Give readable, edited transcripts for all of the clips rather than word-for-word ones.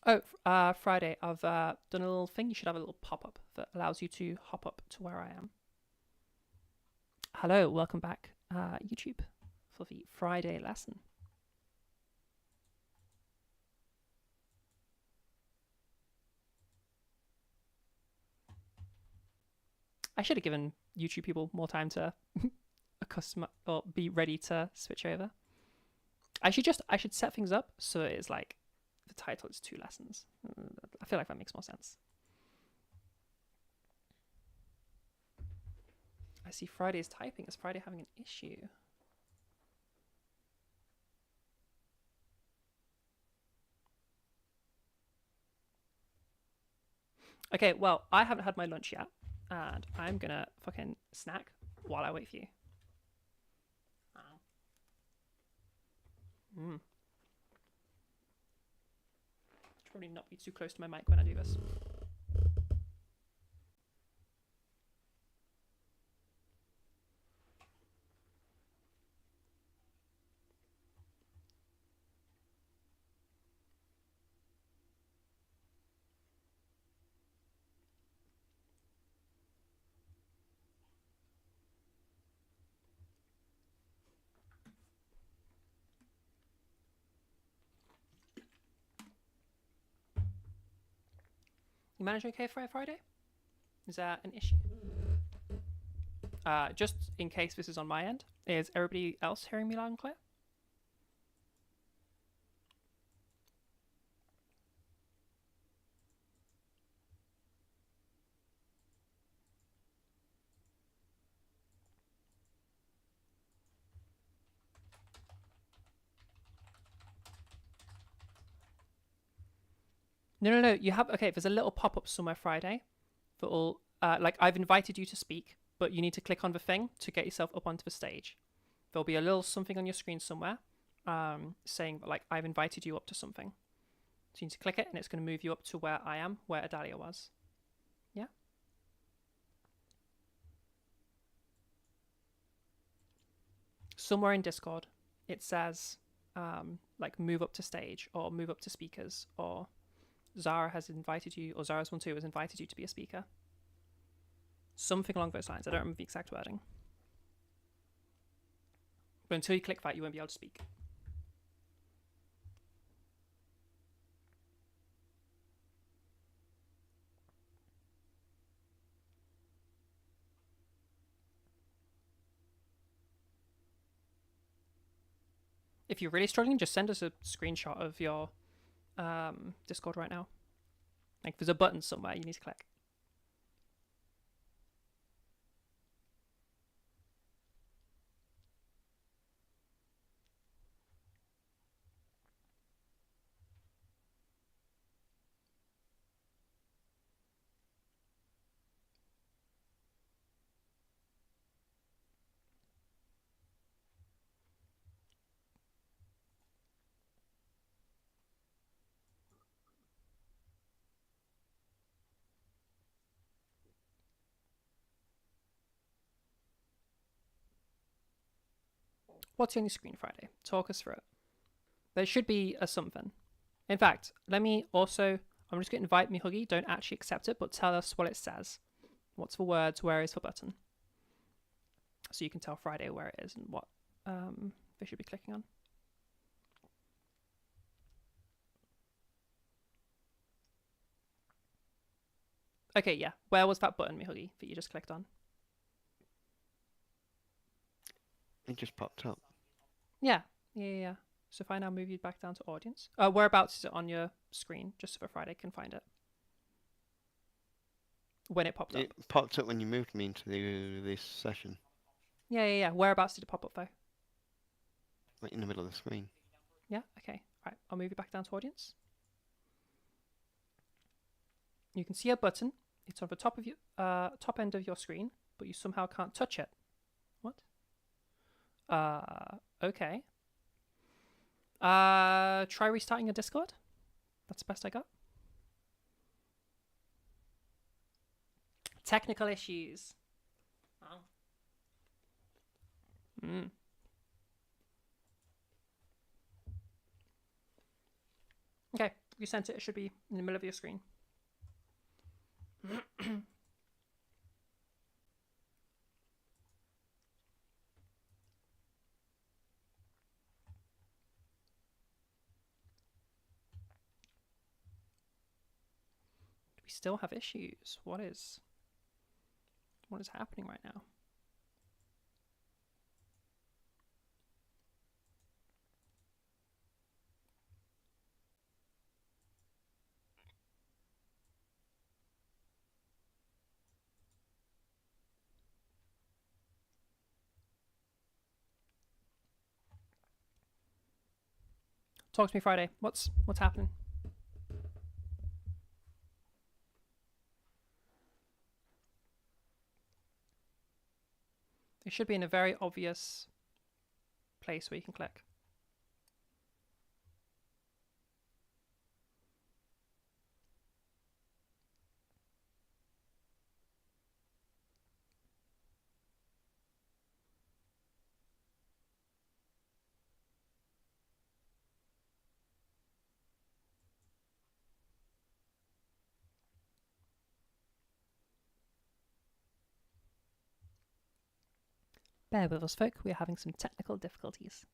Oh, Friday. I've done a little thing. You should have a little pop-up that allows you to hop up to where I am. Hello, welcome back, YouTube, for the Friday lesson. I should have given YouTube people more time to accustom or be ready to switch over. I should set things up so it's like the title is 2 lessons. I feel like that makes more sense. I see Friday's typing. Is Friday having an issue? Okay, well, I haven't had my lunch yet, and I'm gonna fucking snack while I wait for you. Mm. Should probably not be too close to my mic when I do this. You manage okay for Friday? Is that an issue? Just in case this is on my end, is everybody else hearing me loud and clear? No, no, no. You have okay. There's a little pop-up somewhere Friday that will like I've invited you to speak, but you need to click on the thing to get yourself up onto the stage. There'll be a little something on your screen somewhere saying like I've invited you up to something. So you need to click it, and it's going to move you up to where I am, where Adalia was. Yeah. Somewhere in Discord, it says like move up to stage or move up to speakers or Zara has invited you, or Zara's1 2 has invited you to be a speaker. Something along those lines. I don't remember the exact wording. But until you click that, you won't be able to speak. If you're really struggling, just send us a screenshot of your Discord right now. Like there's a button somewhere you need to click. What's on your screen Friday? Talk us through it. There should be a something. In fact, let me also. I'm just going to invite me Huggy. Don't actually accept it, but tell us what it says. What's for words? Where is for button? So you can tell Friday where it is and what they should be clicking on. Okay, yeah. Where was that button, Mihuggy, that you just clicked on? It just popped up. Yeah. Yeah. So if I now move you back down to audience, whereabouts is it on your screen, just so Friday can find it? When it popped up. It popped up when you moved me into this session. Yeah. Whereabouts did it pop up though? Like in the middle of the screen. Yeah. Okay. Right. I'll move you back down to audience. You can see a button. It's on the top of your top end of your screen, but you somehow can't touch it. What? Okay. Try restarting your Discord. That's the best I got. Technical issues. Oh. Mm. Okay, you sent it. It should be in the middle of your screen. We still have issues. What is happening right now? Talk to me Friday. What's happening? It should be in a very obvious place where you can click. Bear with us, folk. We are having some technical difficulties.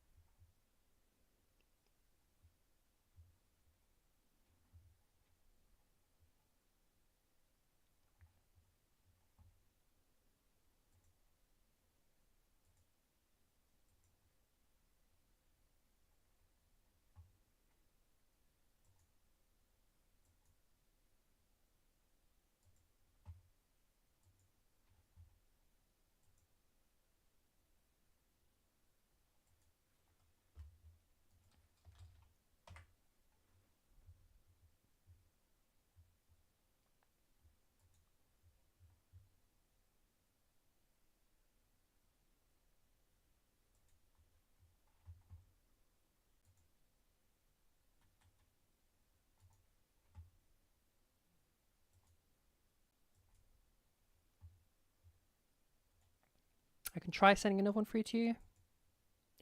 I can try sending another one through to you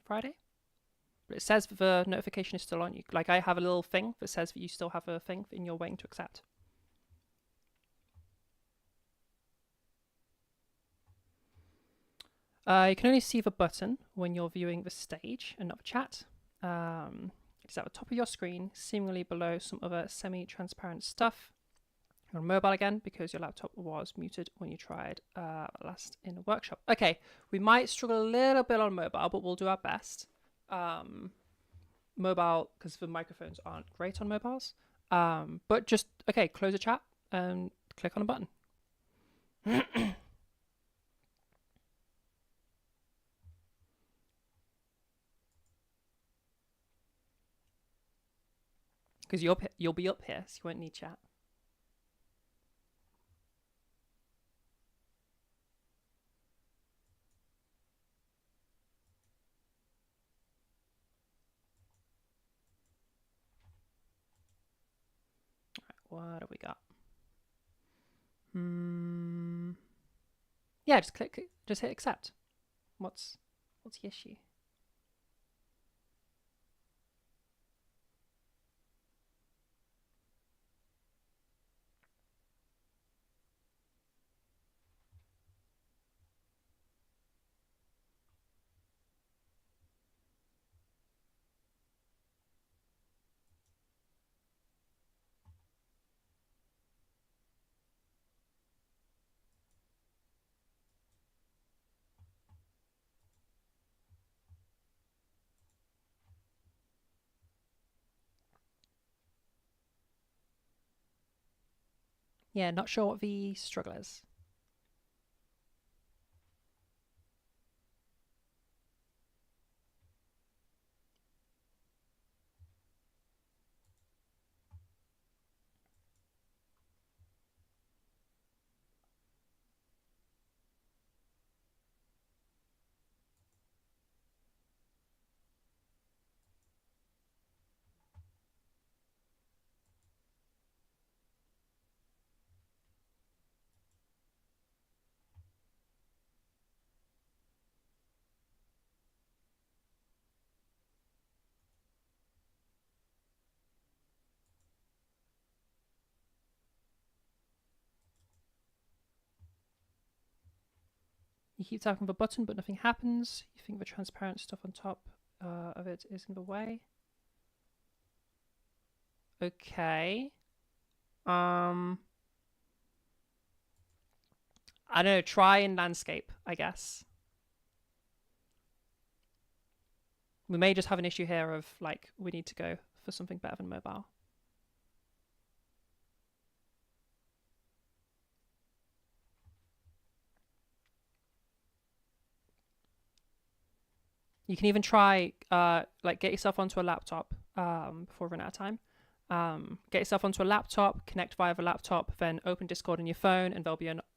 Friday. But it says that the notification is still on you. Like, I have a little thing that says that you still have a thing in your waiting to accept. You can only see the button when you're viewing the stage and not the chat. It's at the top of your screen, seemingly below some other semi-transparent stuff. You're on mobile again because your laptop was muted when you tried last in the workshop. Okay, we might struggle a little bit on mobile, but we'll do our best. Mobile, because the microphones aren't great on mobiles. But just, okay, close the chat and click on a button. Because you'll be up here, so you won't need chat. What have we got? Yeah, just hit accept. What's the issue? Yeah, not sure what the struggle is. You keep tapping the button, but nothing happens. You think the transparent stuff on top of it is in the way. Okay. I don't know. Try in landscape, I guess. We may just have an issue here of like we need to go for something better than mobile. You can even try like get yourself onto a laptop before we run out of time. Get yourself onto a laptop, connect via the laptop, then open Discord on your phone, and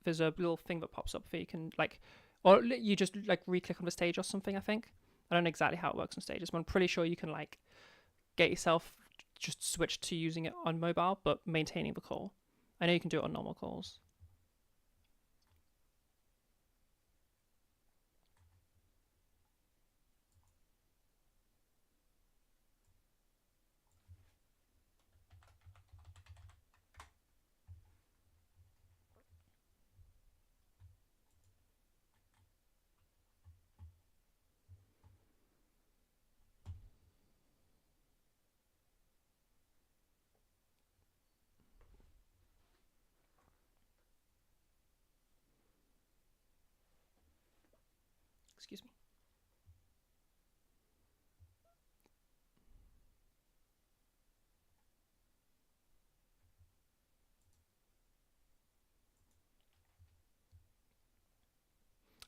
there's a little thing that pops up where you can like, or you just like re-click on the stage or something. I think I don't know exactly how it works on stages, but I'm pretty sure you can like get yourself just switch to using it on mobile, but maintaining the call. I know you can do it on normal calls. Excuse me.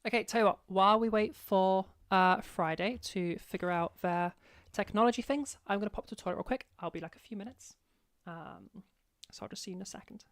Okay, tell you what, while we wait for Friday to figure out their technology things, I'm going to pop to the toilet real quick. I'll be like a few minutes. So I'll just see you in a second.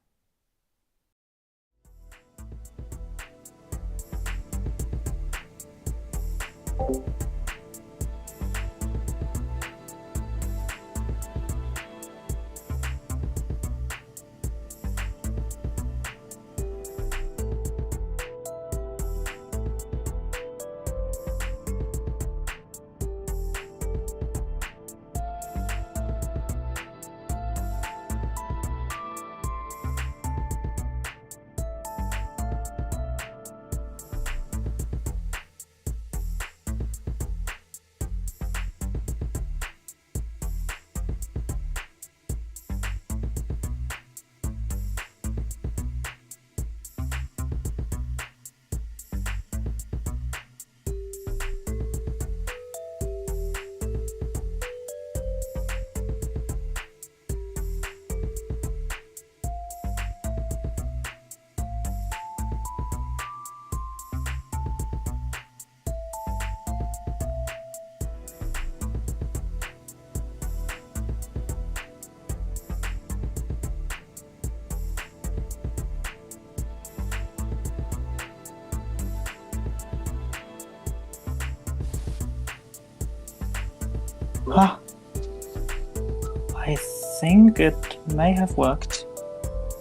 Ah, I think it may have worked.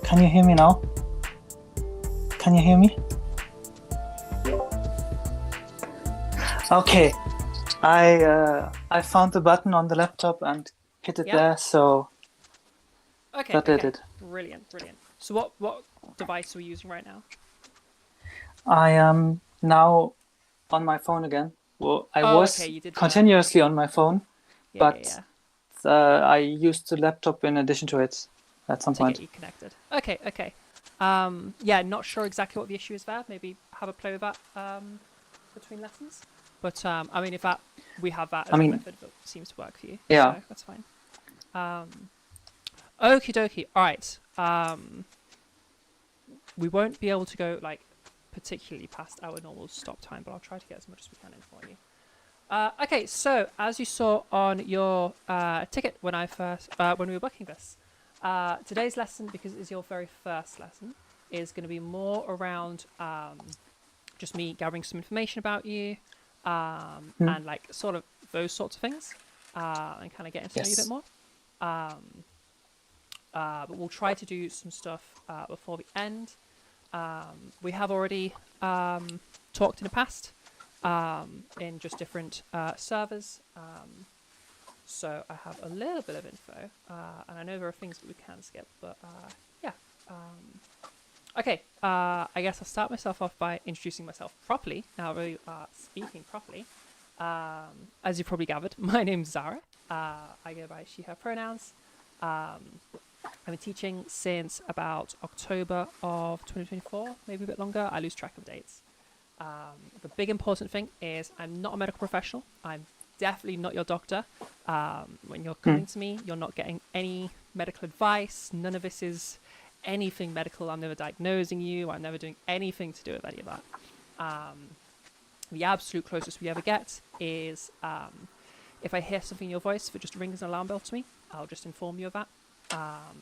Can you hear me now? Can you hear me? Okay, I found the button on the laptop and hit it Yep. there, so Okay, that did okay. it. Brilliant, brilliant. So what device are we using right now? I am now on my phone again. Well, I Oh, was okay, you did continuously on my phone, Yeah, but I used the laptop in addition to it at some to point. get you connected. Okay, okay. Yeah, not sure exactly what the issue is there. Maybe have a play with that between lessons. But I mean, if we have that as I a mean, method that seems to work for you, yeah. so that's fine. Okie dokie. All right. We won't be able to go like particularly past our normal stop time, but I'll try to get as much as we can in for you. Okay, so as you saw on your ticket when we were booking this, today's lesson, because it is your very first lesson, is going to be more around just me gathering some information about you, and like sort of those sorts of things, and kind of getting to know you a bit more. But we'll try to do some stuff before the end. We have already talked in the past in just different servers. So I have a little bit of info, and I know there are things that we can skip, but yeah. Okay, I guess I'll start myself off by introducing myself properly. Now we are speaking properly. As you probably gathered, my name's Zara. I go by she, her pronouns. I've been teaching since about October of 2024, maybe a bit longer. I lose track of dates. The big important thing is I'm not a medical professional. I'm definitely not your doctor. When you're coming to me, you're not getting any medical advice. None of this is anything medical. I'm never diagnosing you. I'm never doing anything to do with any of that. The absolute closest we ever get is if I hear something in your voice that just rings an alarm bell to me, I'll just inform you of that and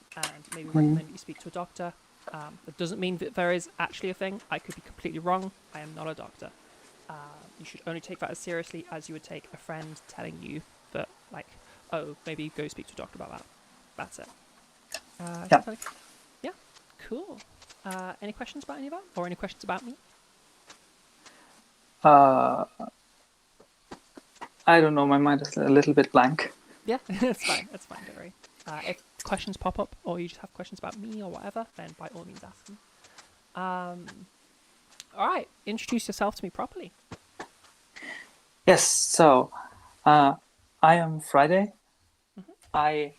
maybe recommend you speak to a doctor. That doesn't mean that there is actually a thing. I could be completely wrong. I am not a doctor. You should only take that as seriously as you would take a friend telling you that, like, oh, maybe go speak to a doctor about that. That's it. Yeah. Yeah, cool. Any questions about any of that? Or any questions about me? I don't know. My mind is a little bit blank. Yeah, that's fine. That's fine. Don't worry. If questions pop up, or you just have questions about me or whatever, then by all means ask them. All right. Introduce yourself to me properly. Yes. So, I am Friday. I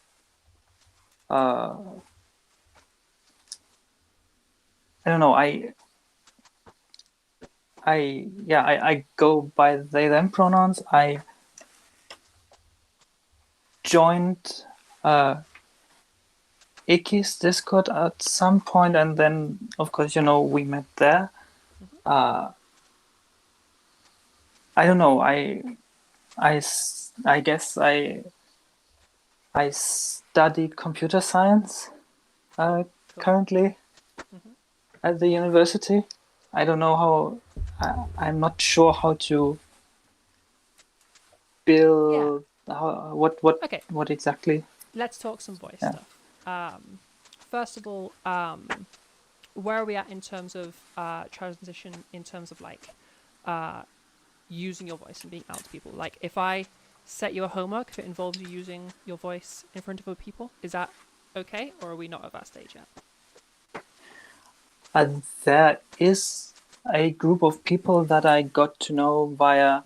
don't know. I go by they them pronouns. I joined Iki's Discord at some point, and then of course we met there. I don't know. I guess I study computer science currently at the university. I don't know how. I'm not sure how to build. Okay. What exactly? Let's talk some voice stuff. First of all, where are we at in terms of transition, in terms of like using your voice and being out to people? Like, if I set you a homework, if it involves you using your voice in front of other people, is that okay, or are we not at that stage yet? There is a group of people that I got to know via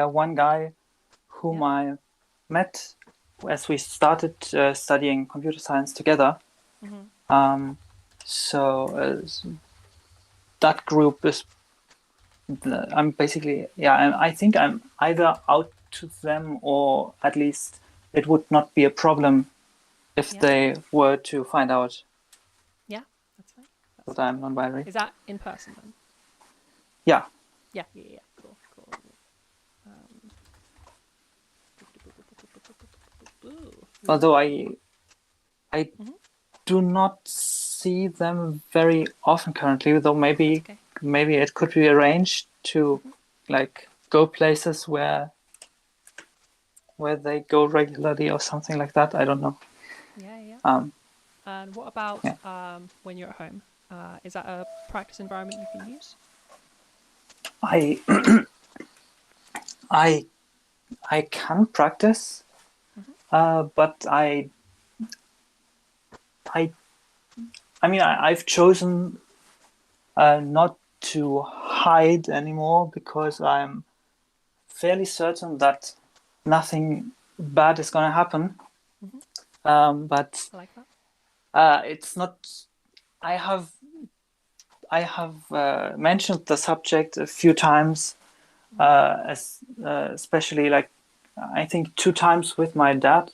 one guy whom I met as we started studying computer science together. So that group is. I'm basically I think I'm either out to them, or at least it would not be a problem if they were to find out. Yeah, that's fine. That I'm non-binary. Is that in person then? Yeah. Yeah. Cool. Although I do not see them very often currently, though maybe it could be arranged to like go places where they go regularly or something like that. I don't know. Yeah. And what about when you're at home? Is that a practice environment you can use? I can practice, but I've chosen not to hide anymore, because I'm fairly certain that nothing bad is going to happen. But I like that. it's not. I have mentioned the subject a few times, especially like I think 2 times with my dad,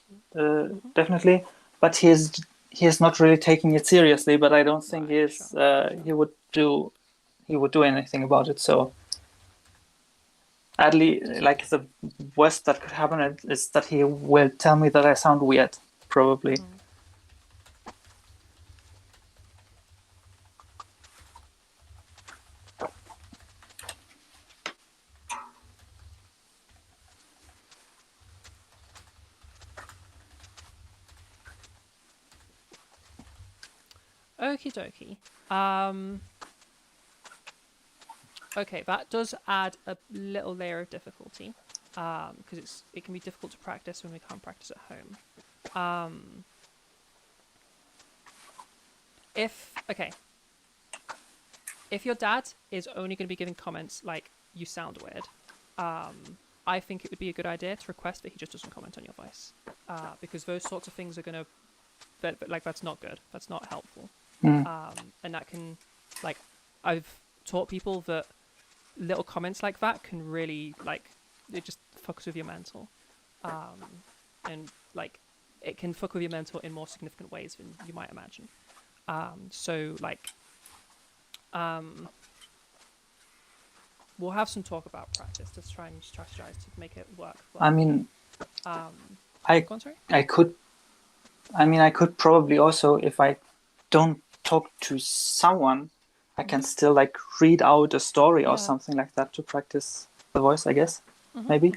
definitely. But he is not really taking it seriously. But I don't think he would do anything about it. So at least, like, the worst that could happen is that he will tell me that I sound weird, probably. Okie dokie. Okay, that does add a little layer of difficulty, because it can be difficult to practice when we can't practice at home. if your dad is only going to be giving comments like you sound weird, I think it would be a good idea to request that he just doesn't comment on your voice, because those sorts of things are going to, that's not good. That's not helpful. And that can, like, I've taught people that little comments like that can really, like, it just fucks with your mental. And, like, it can fuck with your mental in more significant ways than you might imagine. So, like, we'll have some talk about practice to try and strategize to make it work. But, I mean, go on, sorry? I could probably also, if I don't talk to someone, I can still like read out a story or something like that to practice the voice, I guess. Maybe.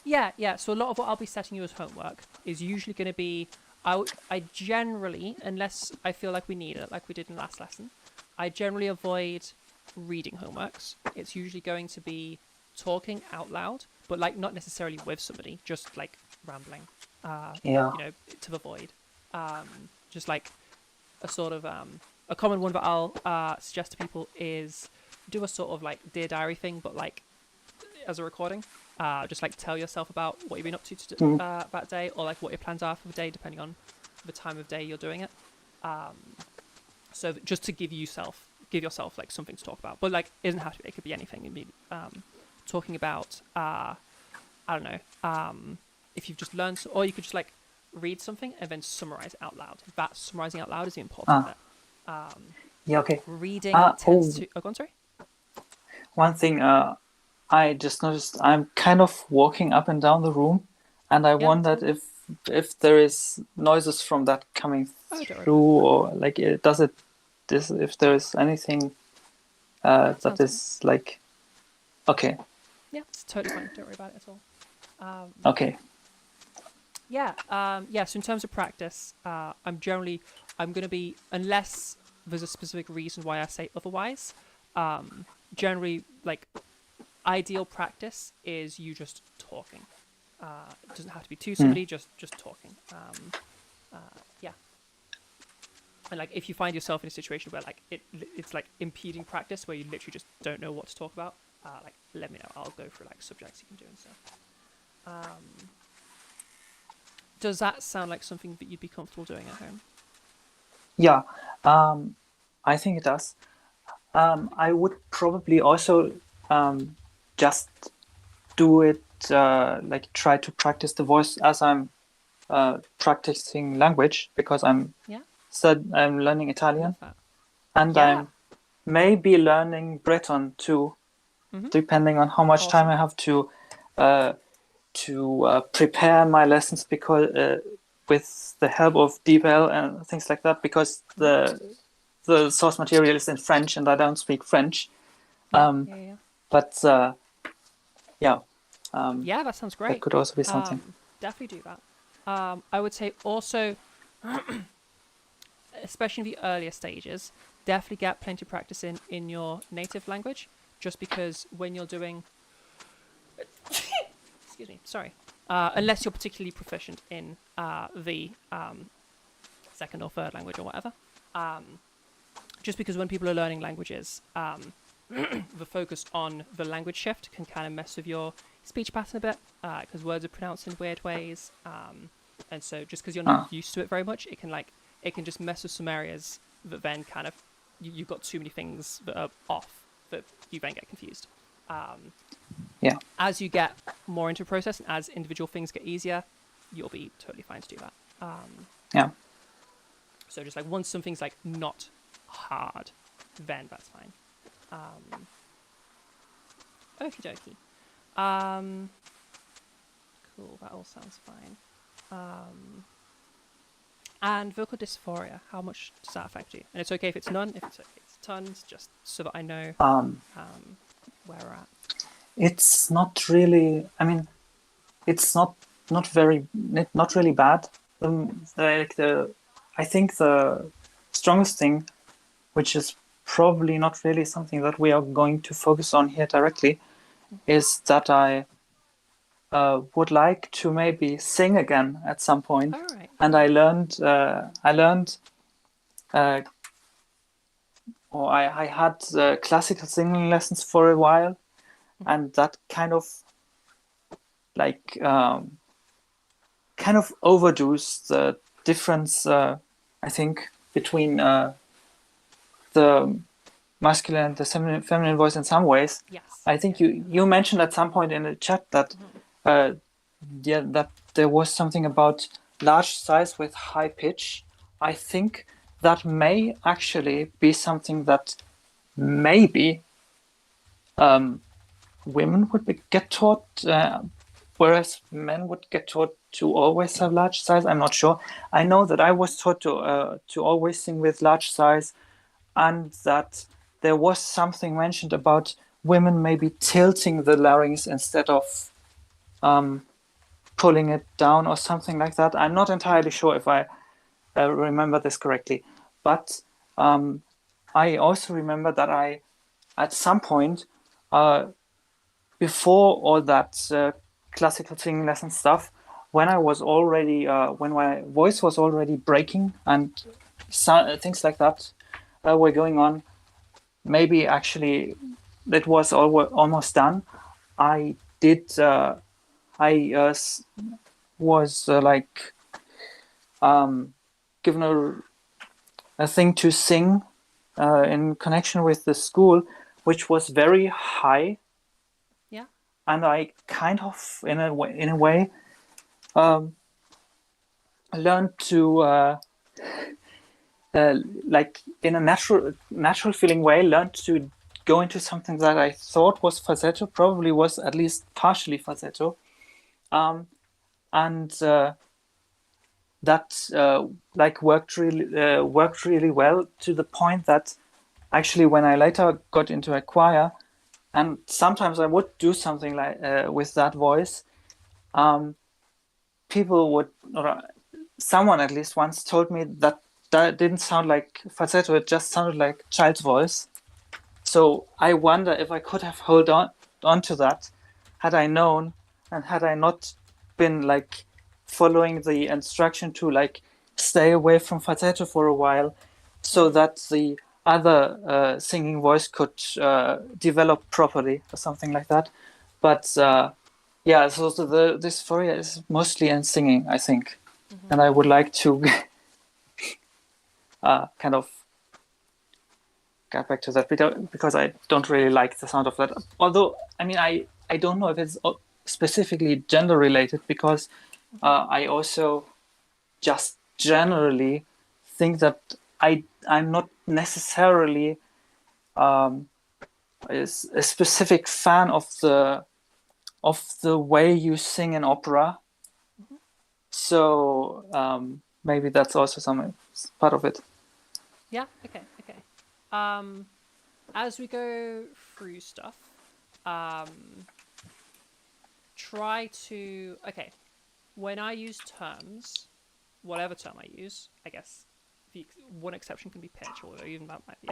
Yeah. So a lot of what I'll be setting you as homework is usually going to be, I generally, unless I feel like we need it, like we did in the last lesson, I generally avoid reading homeworks. It's usually going to be talking out loud, but like not necessarily with somebody, just like rambling, you know, to the void. Just like a sort of, a common one that I'll suggest to people is do a sort of like Dear Diary thing, but like as a recording. Just like tell yourself about what you've been up to that day, or like what your plans are for the day, depending on the time of day you're doing it. So just to give yourself like something to talk about, but like it doesn't have to be. It could be anything. It could be talking about I don't know, if you've just learned, or you could just like read something and then summarize it out loud. That summarizing out loud is the important bit. Okay. Reading tends to. Oh, go on, sorry. One thing I just noticed, I'm kind of walking up and down the room, and I wondered if there is noises from that coming through, or like if there is anything that is like, okay. Yeah, it's totally fine. Don't worry about it at all. Okay. Yeah. So in terms of practice, I'm going to be, unless there's a specific reason why I say otherwise, generally like ideal practice is you just talking. It doesn't have to be to somebody, just talking. Yeah. And like if you find yourself in a situation where like it's like impeding practice, where you literally just don't know what to talk about, like let me know. I'll go through like subjects you can do and stuff. Does that sound like something that you'd be comfortable doing at home? Yeah, I think it does. I would probably also just do it, like try to practice the voice as I'm practicing language, because I'm learning Italian, and I'm maybe learning Breton too, depending on how much time I have to prepare my lessons, because with the help of DeepL and things like that, because the source material is in French and I don't speak French. But yeah, that sounds great. That could also be something. Definitely do that. I would say also, especially in the earlier stages, definitely get plenty of practice in your native language, just because when you're doing excuse me, sorry, unless you're particularly proficient in the second or third language or whatever, just because when people are learning languages, the focus on the language shift can kind of mess with your speech pattern a bit, because words are pronounced in weird ways, and so just because you're not used to it very much, it can just mess with some areas that then kind of you've got too many things that are off that you then get confused. As you get more into the process and as individual things get easier, you'll be totally fine to do that. So just like once something's like not hard, then that's fine. Okie dokie. Cool, that all sounds fine. And vocal dysphoria, how much does that affect you? And it's okay if it's none, if it's tons, just so that I know where we're at. It's not really, I mean, it's not really bad. I think the strongest thing, which is probably not really something that we are going to focus on here directly, is that I would like to maybe sing again at some point. All right. And I learned or I had classical singing lessons for a while, and that kind of like kind of overdoes the difference, I think, between the masculine and the feminine voice in some ways. Yes. I think you mentioned at some point in the chat that that there was something about large size with high pitch. I think that may actually be something that maybe women would get taught, whereas men would get taught to always have large size. I'm not sure. I know that I was taught to always sing with large size, and that there was something mentioned about women maybe tilting the larynx instead of pulling it down or something like that. I'm not entirely sure if I remember this correctly, but I also remember that I, at some point, before all that classical singing lesson stuff, when I was already, when my voice was already breaking and things like that were going on, maybe actually it was almost done. I did. Was like given a thing to sing in connection with the school, which was very high. Yeah. And I kind of, in a way, learned to like in a natural feeling way, learned to go into something that I thought was falsetto, probably was at least partially falsetto, and that like worked really well, to the point that actually when I later got into a choir, and sometimes I would do something like with that voice, people would, or someone at least once told me that didn't sound like falsetto, it just sounded like child's voice. So I wonder if I could have held on to that had I known, and had I not been like following the instruction to like stay away from falsetto for a while, so that the other singing voice could develop properly or something like that. But yeah, so the dysphoria is mostly in singing, I think, and I would like to kind of get back to that because I don't really like the sound of that. Although, I mean, I don't know if it's specifically gender related, because I also just generally think that I'm not necessarily a specific fan of the way you sing in opera. So maybe that's also some part of it. Yeah. Okay. As we go through stuff, try to when I use terms, whatever term I use, I guess one exception can be pitch, or even that might be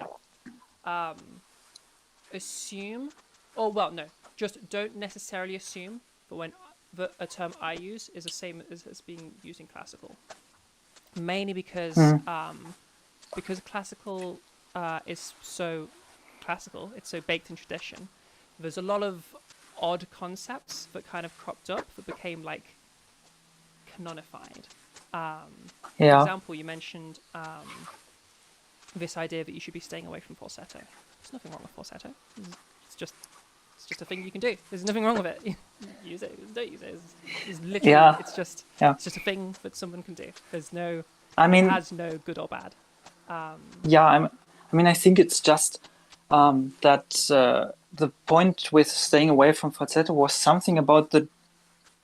assume, or well, no, just don't necessarily assume, but when a term I use is the same as being used in classical, mainly because classical is so classical, it's so baked in tradition. There's a lot of odd concepts that kind of cropped up that became like canonified. For example, you mentioned this idea that you should be staying away from falsetto. There's nothing wrong with falsetto. It's just a thing you can do. There's nothing wrong with it. Use it, don't use it. It's literally, it's just a thing that someone can do. There's no, it has no good or bad. I think it's just that the point with staying away from falsetto was something about the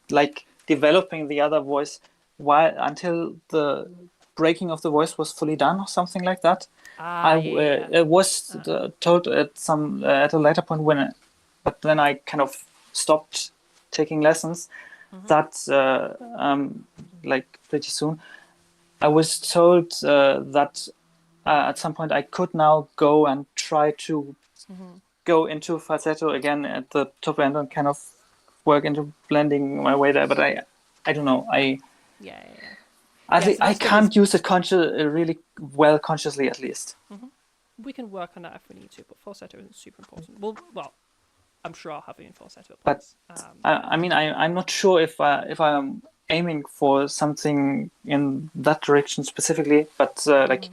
like developing the other voice until the breaking of the voice was fully done, or something like that. It was told at a later point but then I kind of stopped taking lessons. That like pretty soon, I was told that at some point I could now go and try to go into falsetto again at the top end and kind of work into blending my way there. But I don't know. I can't use it really well consciously, at least. We can work on that if we need to, but falsetto isn't super important. Well, I'm sure I'll have you in falsetto. But I mean, I'm not sure if I'm aiming for something in that direction specifically, but like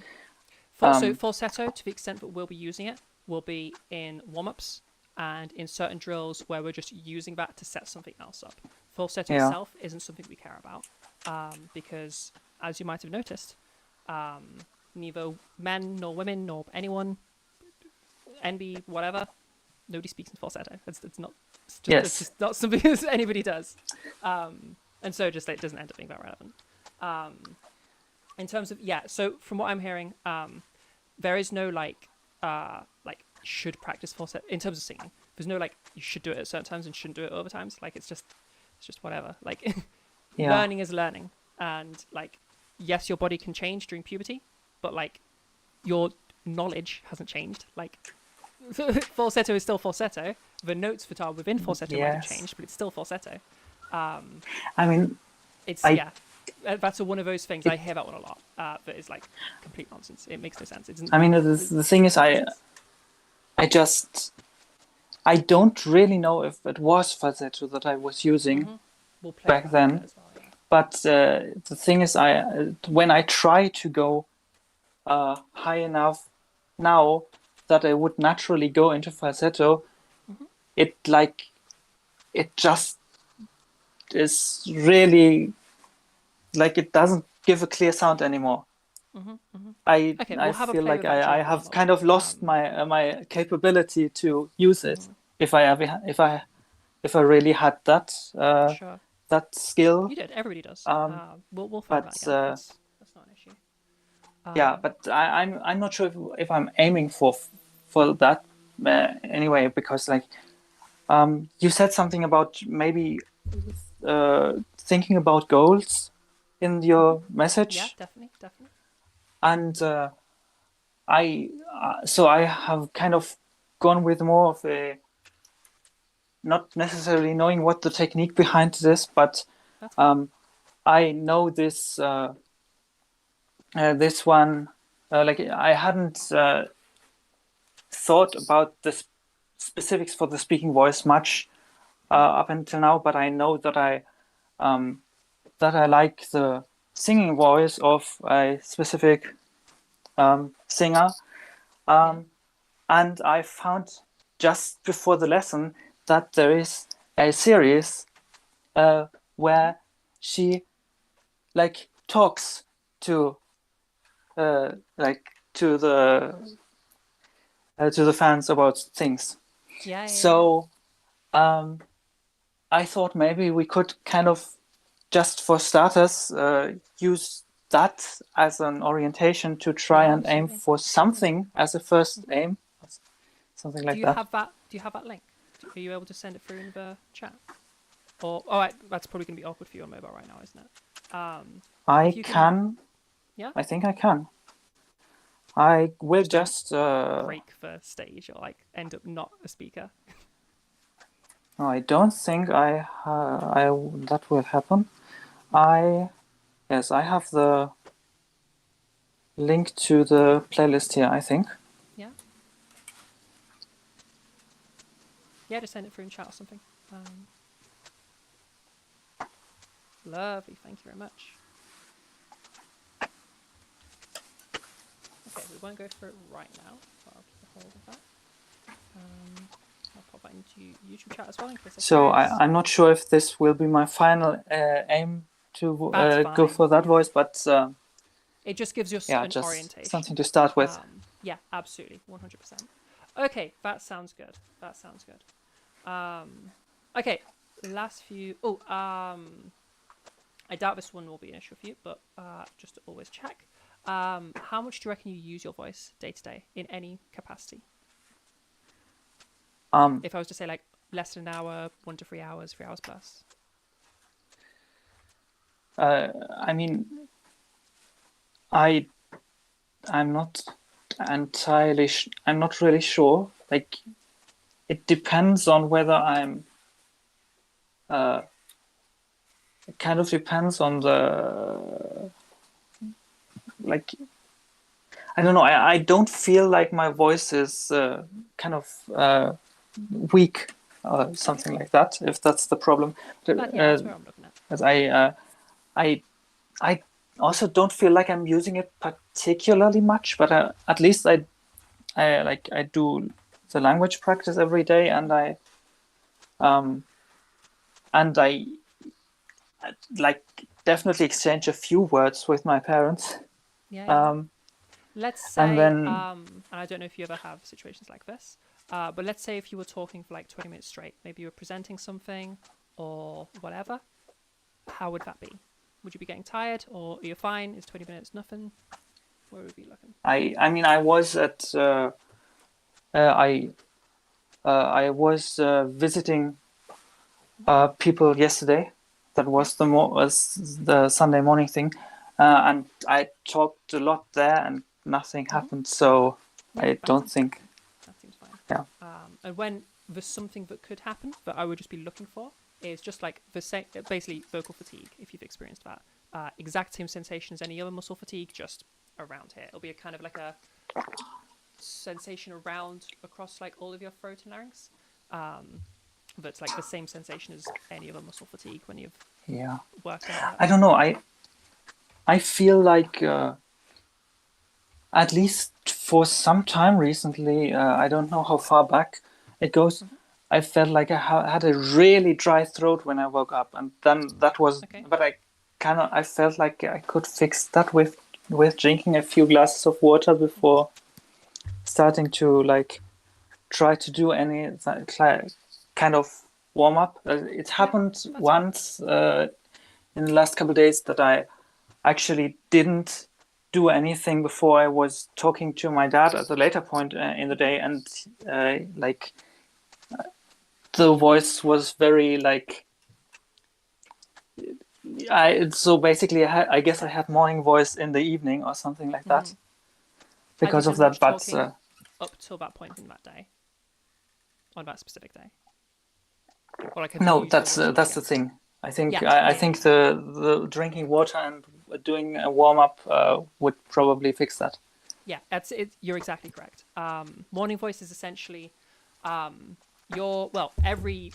So falsetto, to the extent that we'll be using it, will be in warm-ups and in certain drills where we're just using that to set something else up. Falsetto Yeah. itself isn't something we care about because, as you might have noticed, neither men nor women nor anyone, NB, whatever, nobody speaks in falsetto. It's not. It's just not something that anybody does, and so just it doesn't end up being that relevant. In terms of so from what I'm hearing, there is no like should practice falsetto in terms of singing. There's no like you should do it at certain times and shouldn't do it at other times. Like it's just whatever. Like learning is learning, and like yes, your body can change during puberty, but like your knowledge hasn't changed. Like falsetto is still falsetto. The notes that are within falsetto might have changed, but it's still falsetto. I mean, it's that's one of those things. I hear that one a lot. That is like complete nonsense. It makes no sense. I mean, the thing is, I don't really know if it was falsetto that I was using We'll play back with then. that as well, yeah. But the thing is, when I try to go high enough now that I would naturally go into falsetto, it just is really like it doesn't give a clear sound anymore. I feel like I have kind of lost my capability to use it if I really had that Sure. that skill. You did. Everybody does. We'll find but, that again. That's not an issue. Yeah, but I'm not sure if I'm aiming for that anyway, because like you said something about maybe thinking about goals in your message. Yeah, definitely. And so I have kind of gone with more of a not necessarily knowing what the technique behind this, but I know this this one like I hadn't thought about the specifics for the speaking voice much up until now, but I know that I like the singing voice of a specific singer, and I found just before the lesson that there is a series where she like talks to to the fans about things. Yeah. So I thought maybe we could kind of just for starters use that as an orientation to try and aim for something as a first aim, something like that. Do you have that link? Are you able to send it through in the chat? Or that's probably going to be awkward for you on mobile right now, isn't it? I can. Yeah. I think I can. I will just break the stage or like end up not a speaker. No, I don't think that will happen. Yes, I have the link to the playlist here, I think. Yeah. Yeah, just send it through in chat or something. Lovely, thank you very much. Okay, we won't go through it right now, but I'll keep a hold of that. I'll pop that into YouTube chat as well in case So I'm not sure if this will be my final aim to go for that voice, but it just gives you an orientation. Something to start with. Yeah, absolutely, 100%. Okay, that sounds good. Okay, last few. I doubt this one will be an issue for you, but just to always check. How much do you reckon you use your voice day to day in any capacity? If I was to say like less than an hour, 1 to 3 hours, 3 hours plus. I mean, I'm not entirely. I'm not really sure. Like, it depends on whether I'm. It kind of depends on the. Like, I don't know. I don't feel like my voice is kind of weak or something like that. If that's the problem, But yeah, that's where I'm looking at. as I I also don't feel like I'm using it particularly much. But at least I do the language practice every day, and I like definitely exchange a few words with my parents. Yeah, yeah. Um, Let's and say, then and I don't know if you ever have situations like this, but let's say if you were talking for like 20 minutes straight, maybe you were presenting something or whatever, how would that be? Would you be getting tired, or are you fine? Is 20 minutes nothing? Where would we be looking? I mean I was at I was visiting people yesterday. That was the Sunday morning thing, and I talked a lot there, and nothing happened. So Yeah, I that don't seems think. fine. That seems fine. Yeah. And when there's something that could happen that I would just be looking for is just like the same, basically vocal fatigue, if you've experienced that. Exact same sensation as any other muscle fatigue, just around here. It'll be a kind of like a sensation around across like all of your throat and larynx. That's like the same sensation as any other muscle fatigue when you've Yeah. worked out. I don't know. I feel like at least for some time recently, I don't know how far back it goes. I felt like I had a really dry throat when I woke up, and then that was. Okay. But I felt like I could fix that with drinking a few glasses of water before starting to like try to do any kind of warm up. It happened that's once in the last couple of days that I actually didn't do anything before I was talking to my dad at a later point in the day, and the voice was very like. So basically, I guess I had morning voice in the evening or something like that. Because Have of you done that, much but talking up till that point in that day, on that specific day, or like have you no, used your that's voice much that's the yet? thing. I think Yeah, I yeah, think the drinking water and doing a warm up would probably fix that. yeah. That's it. You're exactly correct. Morning voice is essentially every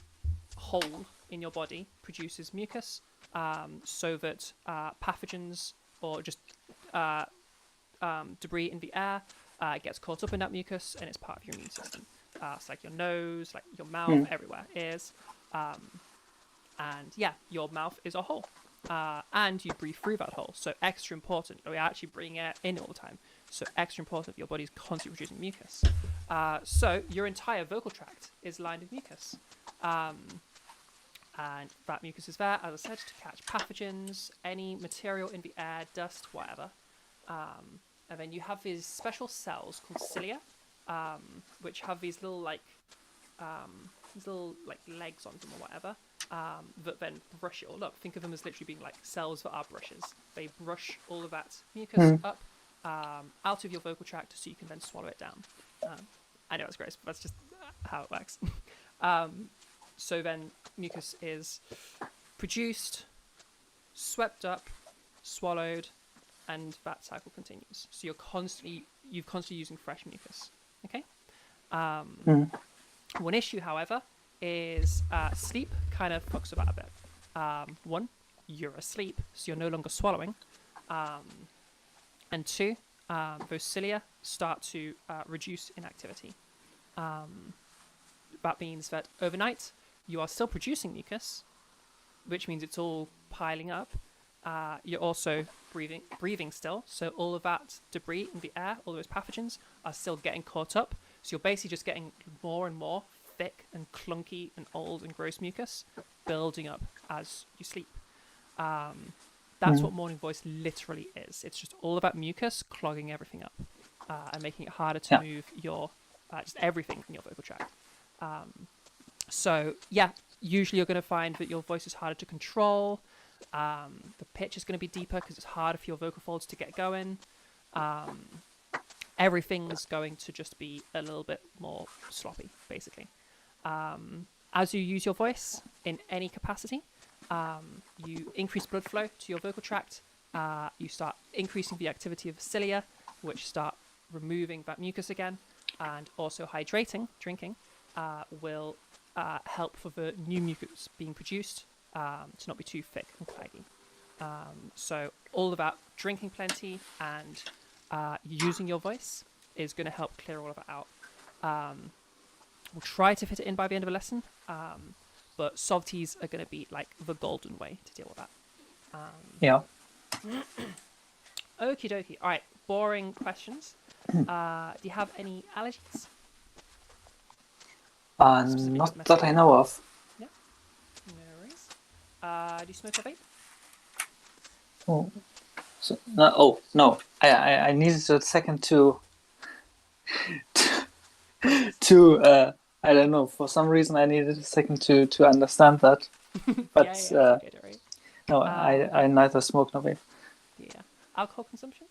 hole in your body produces mucus, so that pathogens or just debris in the air gets caught up in that mucus, and it's part of your immune system. It's like your nose, like your mouth, everywhere, ears, and yeah, your mouth is a hole, and you breathe through that hole. So extra important. We actually bring air in all the time. So extra important. Your body's constantly producing mucus. So your entire vocal tract is lined with mucus. And that mucus is there, as I said, to catch pathogens, any material in the air, dust, whatever. And then you have these special cells called cilia, which have these little legs on them or whatever, that then brush it all up. Think of them as literally being like cells that are brushes. They brush all of that mucus up out of your vocal tract so you can then swallow it down. I know it's gross, but that's just how it works. So then mucus is produced, swept up, swallowed, and that cycle continues. So you're constantly using fresh mucus. Okay. One issue, however, is sleep kind of fucks about a bit. One, you're asleep, so you're no longer swallowing, and two, those cilia start to reduce in activity. That means that overnight you are still producing mucus, which means it's all piling up. You're also breathing still, so all of that debris in the air, all those pathogens, are still getting caught up. So you're basically just getting more and more thick and clunky and old and gross mucus building up as you sleep. That's what morning voice literally is. It's just all about mucus clogging everything up and making it harder to move your just everything in your vocal tract. So yeah, usually you're going to find that your voice is harder to control. The pitch is going to be deeper because it's harder for your vocal folds to get going. Everything's going to just be a little bit more sloppy, basically. As you use your voice in any capacity, you increase blood flow to your vocal tract. You start increasing the activity of the cilia, which start removing that mucus again, and also hydrating, drinking, will help for the new mucus being produced to not be too thick and claggy. So all about drinking plenty and using your voice is going to help clear all of it out. We'll try to fit it in by the end of the lesson, but soft teas are going to be like the golden way to deal with that. Yeah. Okie dokie. All right, boring questions. Do you have any allergies? Specific Not method. that I know of. No worries. Do you smoke or vape? Oh, so, no, oh no! I needed a second to I don't know. For some reason, I needed a second to understand that. But yeah, okay, don't worry. no, I neither smoke nor vape. Yeah. Alcohol consumption?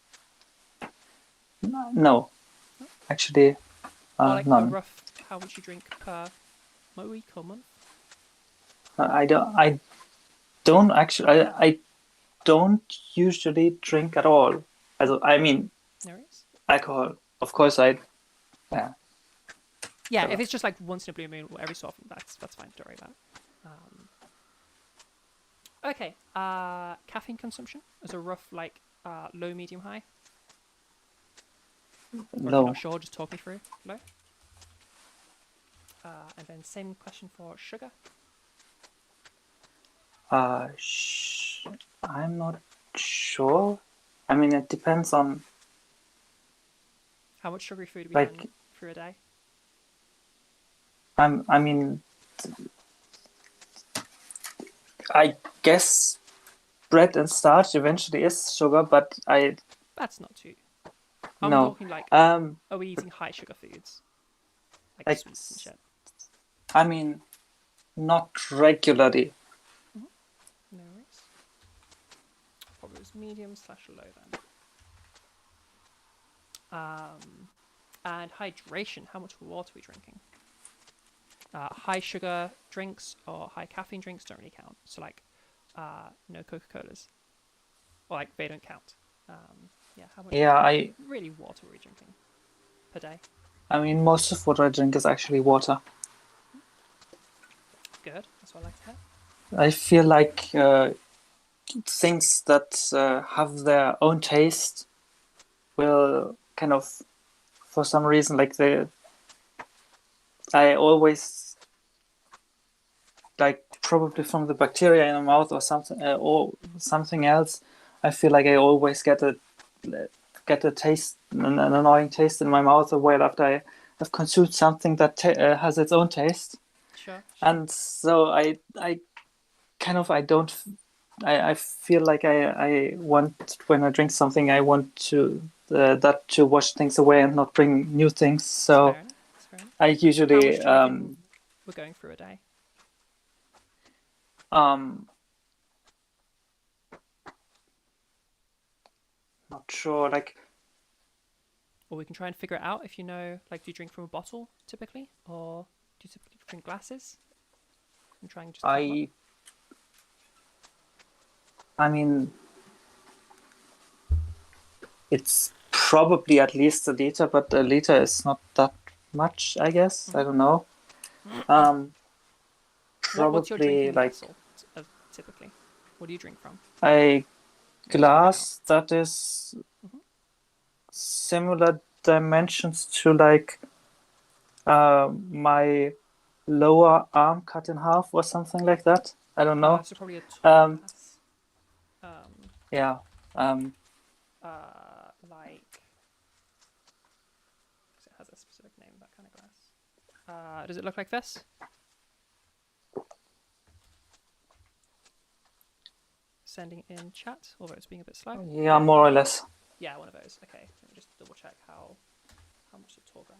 No, actually, Or like a none. rough, how much you drink per week or month? I don't actually. I don't usually drink at all. I mean, No worries. alcohol. Of course, yeah. Yeah, Sure. if it's just like once in a blue moon or every so often, that's fine. Don't worry about it. Okay. Caffeine consumption as a rough like low, medium, high. Or if you're Low. not sure, just talk me through. Low. And then same question for sugar. I'm not sure. I mean, it depends on How much sugary food we like. can through a day? I mean, I guess bread and starch eventually is sugar, but That's not too. I'm no. talking like, Are are we eating high sugar foods? Like, Sweets and shit. I mean, not regularly. No worries. Probably was medium / low then. And hydration. How much water are we drinking? High sugar drinks or high caffeine drinks don't really count. So like, no Coca-Colas, or like they don't count. Yeah. How much? Yeah, really water are we drinking per day? I mean, most of what I drink is actually water. Good. That's what I like to hear. I feel like things that have their own taste will kind of, for some reason, like I always like probably from the bacteria in the mouth or something else. I feel like I always get a taste, an annoying taste in my mouth a while after I have consumed something that has its own taste. Sure. And so I kind of I feel like I want, when I drink something, I want to that to wash things away and not bring new things. So Fair enough. I How much usually do you reckon we're going through a day? not sure, like Or we can try and figure it out if you know, like, do you drink from a bottle typically? Or do you typically drink glasses? I'm trying just I mean, it's probably at least a liter, but a liter is not that much, I guess. I don't know. What's your Probably drinking like vessel typically? What do you drink from? a glass that is similar dimensions to like my lower arm cut in half or something like that. I don't know. So probably a tall glass. Yeah. Like, it has a specific name, that kind of glass. Does it look like this? Sending in chat, although it's being a bit slow. Yeah, more or less. Yeah, one of those. Okay, let me just double check how much a tall glass.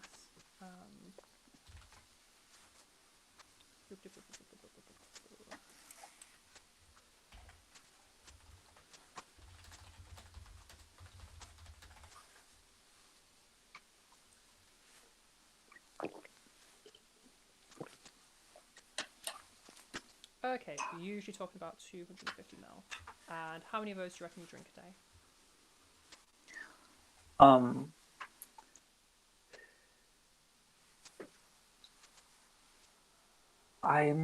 Okay, we're usually talking about 250 ml. And how many of those do you reckon you drink a day? I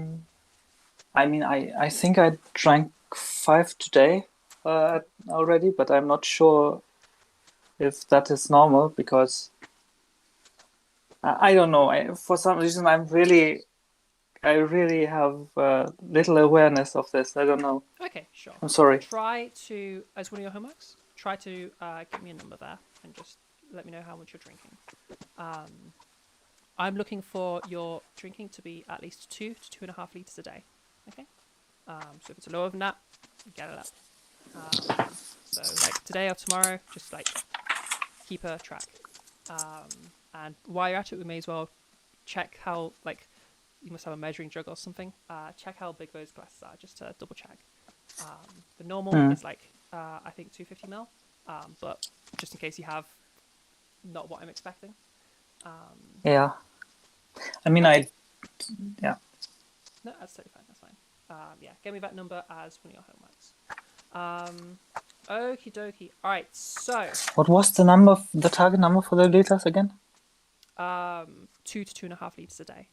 think I drank 5 today already, but I'm not sure if that is normal because I don't know. For some reason, I really have little awareness of this. I don't know. Okay, sure. I'm sorry. Try to, as one of your homeworks, try to give me a number there and just let me know how much you're drinking. I'm looking for your drinking to be at least 2 to 2.5 litres a day. Okay? So if it's lower than that, get it up. So like today or tomorrow, just like keep a track. And while you're at it, we may as well check how, like, you must have a measuring jug or something. Check how big those glasses are, just to double check. The normal is like, I think 250 ml, but just in case you have not what I'm expecting. Yeah. I mean, yeah. No, that's totally fine. That's fine. Yeah, give me that number as one of your homeworks. Okie dokie. All right. So. What was the target number for the liters again? 2 to 2.5 litres a day.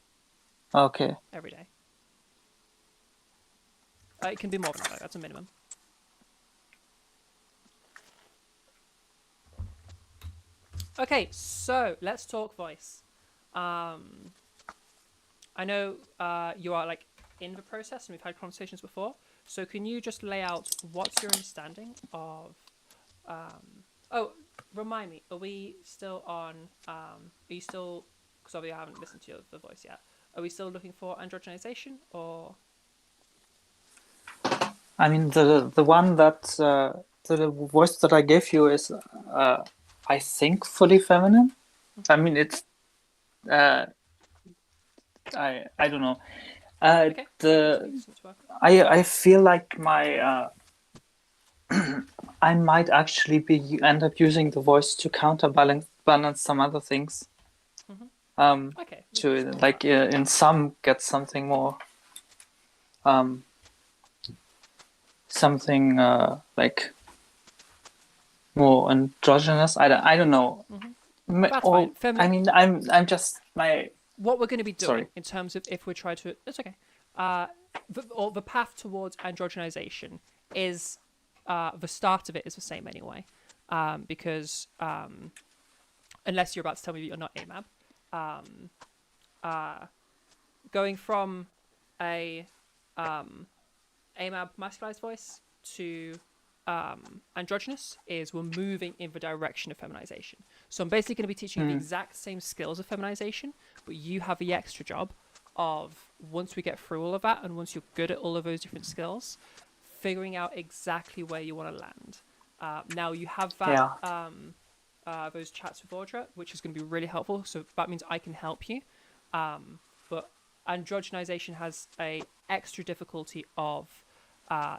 Okay. Every day. It can be more than that, though. That's a minimum. Okay, so let's talk voice. I know you are like in the process and we've had conversations before. So can you just lay out what's your understanding of... oh, remind me, are we still on... are you still... Because obviously I haven't listened to the voice yet. Are we still looking for androgenization or... I mean, the one that... the voice that I gave you is, I think, fully feminine. I mean, it's... I don't know. Okay. I feel like my I might actually end up using the voice to counterbalance some other things. Okay. To like in some get something more something like more androgynous. I don't know. That's fine. I mean, I'm just my... What we're going to be doing Sorry. in terms of if we're trying to... It's okay. The path towards androgenization is... the start of it is the same anyway. Because unless you're about to tell me that you're not AMAB, going from a AMAB masculized voice to androgynous is we're moving in the direction of feminization. So I'm basically going to be teaching you the exact same skills of feminization, but you have the extra job of, once we get through all of that and once you're good at all of those different skills, figuring out exactly where you want to land. Now you have that those chats with Audra, which is going to be really helpful. So that means I can help you. But androgenization has a extra difficulty of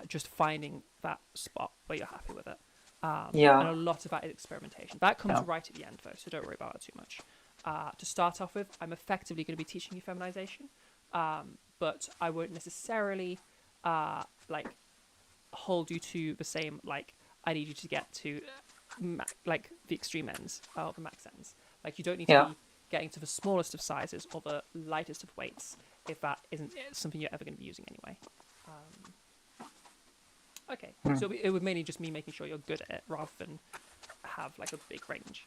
just finding that spot where you're happy with it. And a lot of that is experimentation. That comes right at the end, though, so don't worry about it too much. To start off with, I'm effectively going to be teaching you feminization, but I won't necessarily like hold you to the same, like, I need you to get to like the extreme ends or the max ends. Like, you don't need to be getting to the smallest of sizes or the lightest of weights if that isn't something you're ever going to be using anyway. Okay, so it would mainly just me making sure you're good at it rather than have like a big range,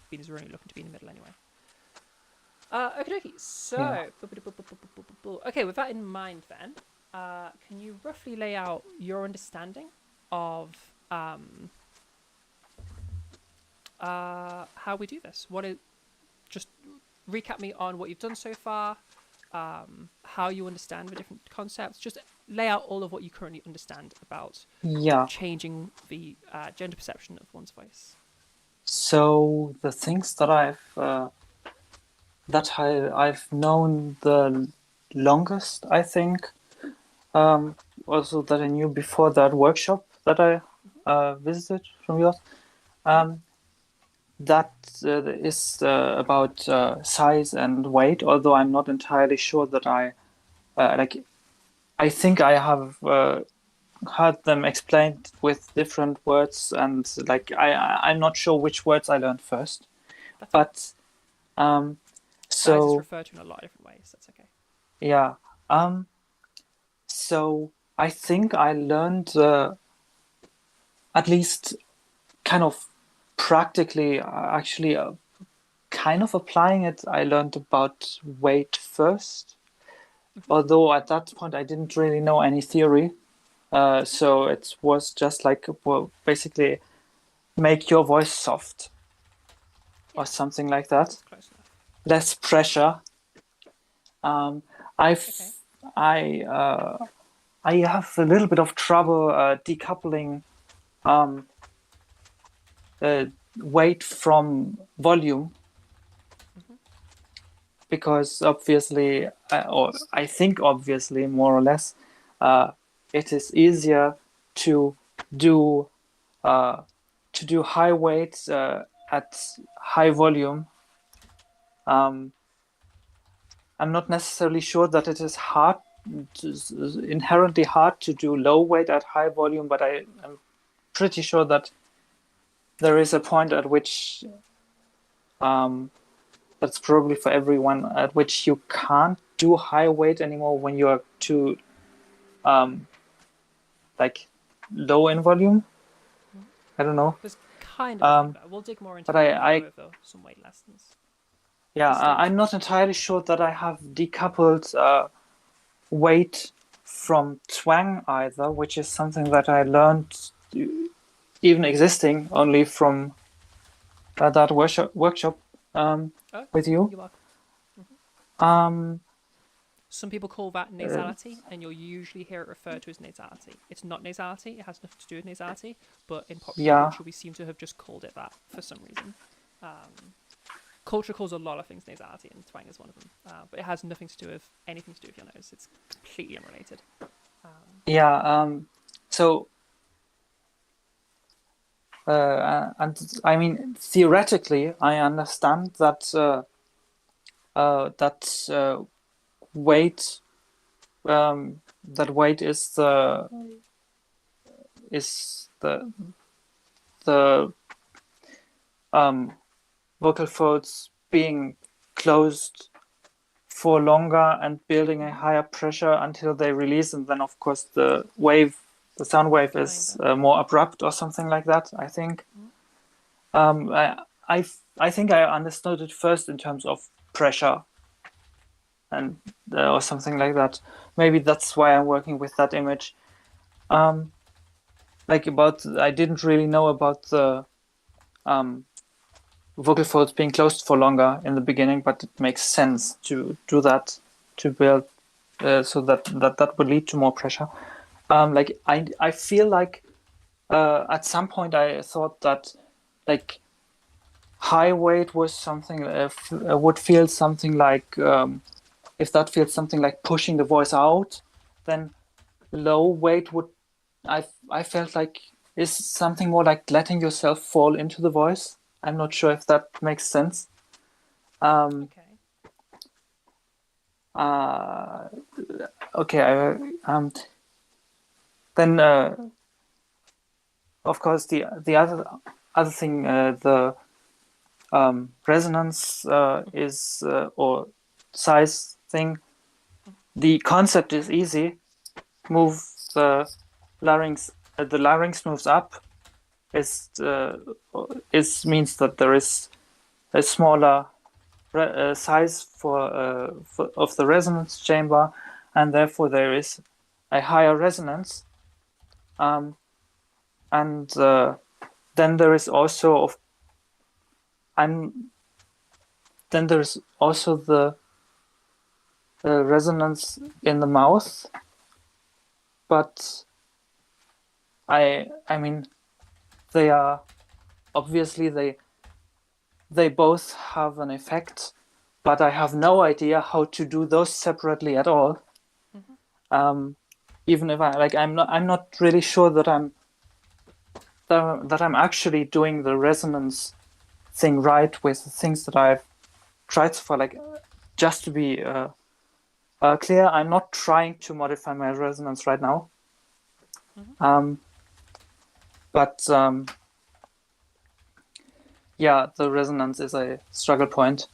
being as we're only looking to be in the middle anyway. Okay, so okay, with that in mind then, can you roughly lay out your understanding of how we do this? Just recap me on what you've done so far, how you understand the different concepts. Just lay out all of what you currently understand about changing the gender perception of one's voice. So the things that I've known the longest, I think, also that I knew before that workshop that I visited from yours, that is about size and weight, although I'm not entirely sure that I think I have heard them explained with different words, and like I'm not sure which words I learned first. But size is referred to in a lot of different ways. That's okay. Yeah, So I think I learned at least kind of practically, actually, kind of applying it. I learned about weight first, although at that point I didn't really know any theory. So it was just like, well, basically make your voice soft or something like that. That's close enough. Less pressure. I have a little bit of trouble decoupling weight from volume, because obviously, or I think obviously, more or less, it is easier to do high weights at high volume. I'm not necessarily sure that it is inherently hard to do low weight at high volume, but I'm pretty sure that there is a point at which that's probably for everyone, at which you can't do high weight anymore when you are too like low in volume. I don't know. There's kind of a thing there. We'll dig more into but it I over some weight lessons. yeah, The I'm not entirely sure that I have decoupled weight from twang either, which is something that I learned even existing only from that workshop with you. You're welcome. Um, Some people call that nasality, and you'll usually hear it referred to as nasality. It's not nasality; it has nothing to do with nasality. But in popular culture, we seem to have just called it that for some reason. Culture calls a lot of things nasality, and twang is one of them. But it has nothing to do with anything to do with your nose. It's completely unrelated. So, and I mean, theoretically, I understand that weight is the vocal folds being closed for longer and building a higher pressure until they release, and then of course the sound wave is more abrupt or something like that, I think. I think I understood it first in terms of pressure and or something like that. Maybe that's why I'm working with that image. I didn't really know about the vocal folds being closed for longer in the beginning, but it makes sense to do that, to build so that would lead to more pressure. I feel like at some point I thought that like high weight was something would feel something like if that feels something like pushing the voice out, then low weight would I felt like is something more like letting yourself fall into the voice. I'm not sure if that makes sense. Okay. Then of course the other thing, the resonance is or size thing. The concept is easy. Move the larynx. The larynx moves up. It means that there is a smaller size for of the resonance chamber, and therefore there is a higher resonance. And then there is also then there's also the resonance in the mouth, but I mean they are obviously they both have an effect, but I have no idea how to do those separately at all. Even if I'm not really sure that I'm actually doing the resonance thing right with the things that I've tried so far. Like, just to be clear, I'm not trying to modify my resonance right now. But yeah, the resonance is a struggle point.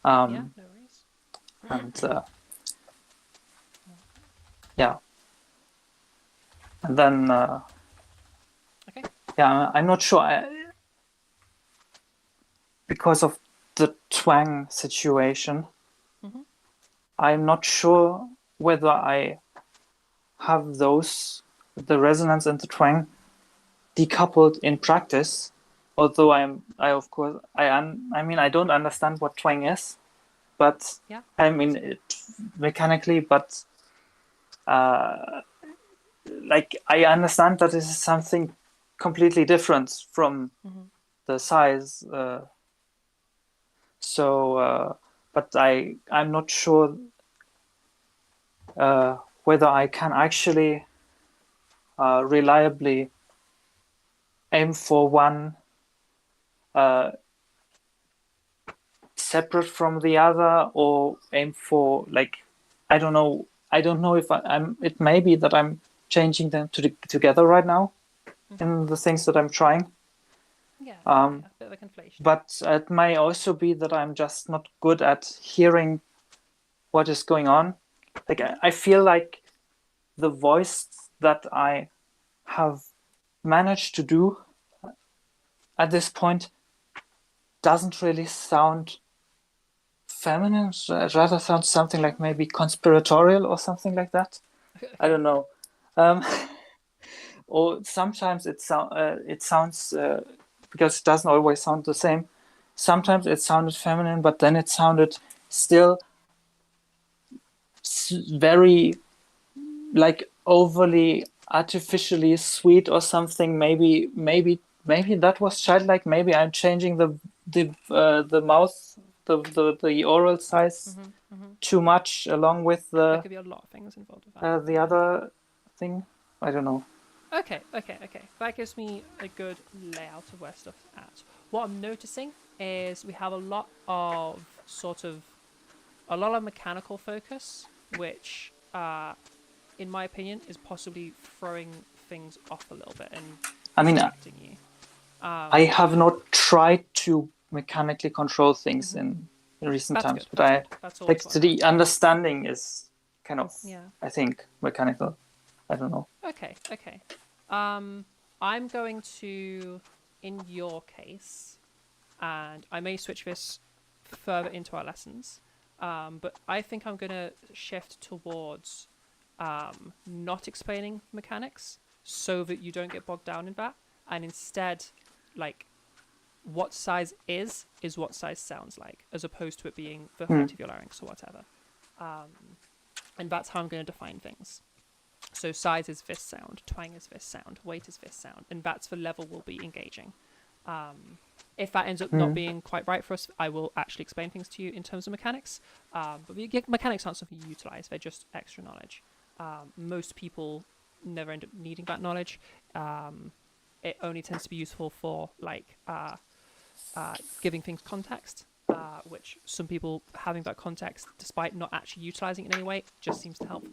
Yeah, no worries. And yeah. And then Okay. yeah, I'm not sure because of the twang situation. Mhm. I'm not sure whether I have the resonance and the twang decoupled in practice. Although I of course I mean I don't understand what twang is, but Yeah. I mean it mechanically, but like I understand that this is something completely different from Mhm. the size. But I'm not sure whether I can actually reliably aim for one separate from the other, or aim for like I don't know. I don't know if I'm. It may be that I'm changing them together right now in the things that I'm trying. Yeah. Um, Bit of a conflation. but it may also be that I'm just not good at hearing what is going on. Like I feel like the voice that I have managed to do at this point doesn't really sound feminine. It rather sounds something like maybe conspiratorial or something like that. I don't know. Um, or sometimes it sounds because it doesn't always sound the same. Sometimes it sounded feminine, but then it sounded still very like overly artificially sweet or something. Maybe that was childlike. Maybe I'm changing the mouth, the oral size too much along with There could be a lot of things involved with that. the other thing. I don't know. Okay. That gives me a good layout of where stuff's at. What I'm noticing is we have a lot of mechanical focus, which, in my opinion, is possibly throwing things off a little bit and I mean, distracting you. I have not tried to mechanically control things in recent That's times, good. but I That's like always what so I the like. understanding is kind of, Yeah. I think, mechanical. I don't know. Okay. I'm going to, in your case, and I may switch this further into our lessons, but I think I'm going to shift towards not explaining mechanics so that you don't get bogged down in that, and instead, like, what size is what size sounds like, as opposed to it being the height of your larynx or whatever. And that's how I'm going to define things. So size is this sound, twang is this sound, weight is this sound, and that's the level we'll be engaging. If that ends up not being quite right for us, I will actually explain things to you in terms of mechanics. But the mechanics aren't something you utilize; they're just extra knowledge. Most people never end up needing that knowledge. It only tends to be useful for giving things context, which some people having that context, despite not actually utilizing it in any way, just seems to help.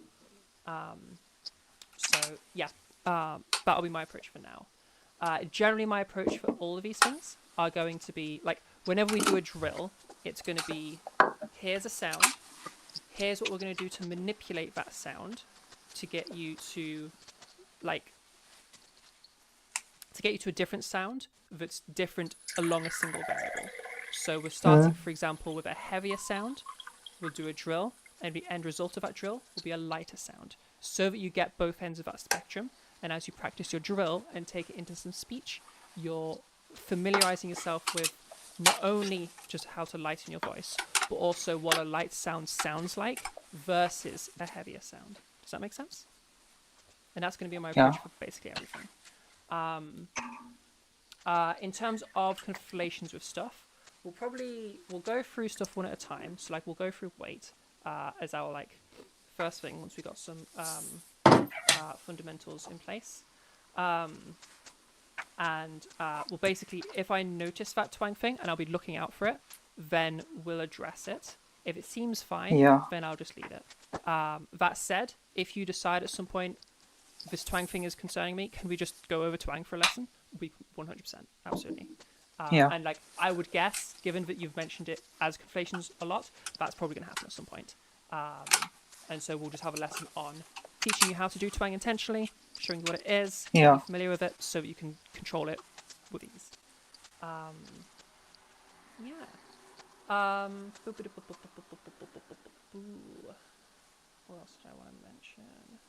That'll be my approach for now. Generally, my approach for all of these things are going to be like whenever we do a drill, it's going to be here's a sound, here's what we're going to do to manipulate that sound to get you to a different sound that's different along a single variable. So we're starting, for example, with a heavier sound. We'll do a drill, and the end result of that drill will be a lighter sound, so that you get both ends of that spectrum. And as you practice your drill and take it into some speech, you're familiarizing yourself with not only just how to lighten your voice, but also what a light sound sounds like versus a heavier sound. Does that make sense? And that's going to be my approach for basically everything. In terms of conflations with stuff, we'll go through stuff one at a time. So like we'll go through weight as our first thing once we got some fundamentals in place. We'll basically, if I notice that twang thing and I'll be looking out for it, then we'll address it. If it seems fine, then I'll just leave it. That said, if you decide at some point this twang thing is concerning me, can we just go over twang for a lesson? We 100%, absolutely. And I would guess, given that you've mentioned it as conflations a lot, that's probably going to happen at some point. And so we'll just have a lesson on teaching you how to do twang intentionally, showing you what it is, Yeah. be familiar with it, so that you can control it with ease. Yeah. What else did I want to mention?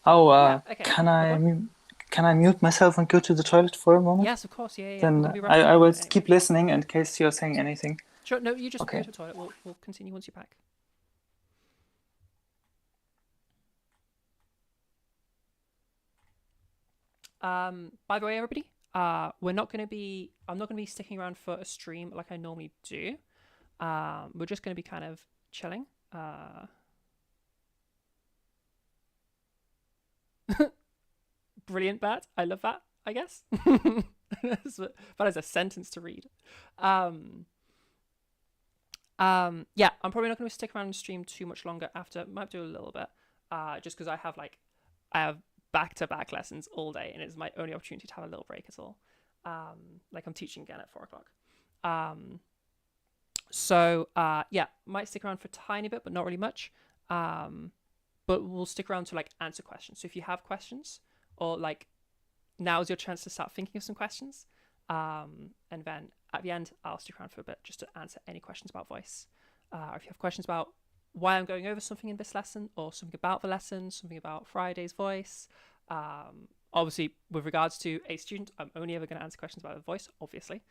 Oh, Yeah, okay. can Oh, I go on. can I mute myself and go to the toilet for a moment? Yes, of course. Yeah, yeah. We're Then gonna be wrapping I up will anyway. keep listening in case you're saying anything. Sure. No, you just Okay. go to the toilet. We'll continue once you're back. By the way, everybody, we're not going to be. I'm not going to be sticking around for a stream like I normally do. We're just going to be kind of chilling. Brilliant, Bat. I love that. I guess that is a sentence to read. Yeah, I'm probably not going to stick around and stream too much longer after. Might do a little bit, just because I have back-to-back lessons all day, and it's my only opportunity to have a little break at all. Like I'm teaching again at 4 o'clock. Yeah, might stick around for a tiny bit, but not really much. But we'll stick around to like answer questions. So if you have questions, or like now's your chance to start thinking of some questions. And then at the end, I'll stick around for a bit just to answer any questions about voice. Or if you have questions about why I'm going over something in this lesson, or something about the lesson, something about Friday's voice. Obviously, with regards to a student, I'm only ever going to answer questions about the voice, obviously.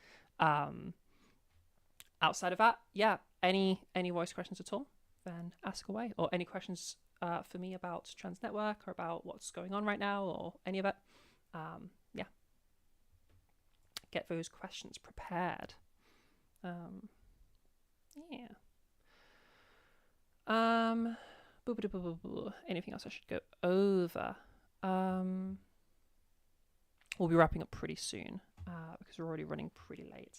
Outside of that, yeah, any voice questions at all, then ask away. Or any questions for me about Trans Network, or about what's going on right now, or any of it. Yeah. Get those questions prepared. Yeah. Anything else I should go over? We'll be wrapping up pretty soon because we're already running pretty late.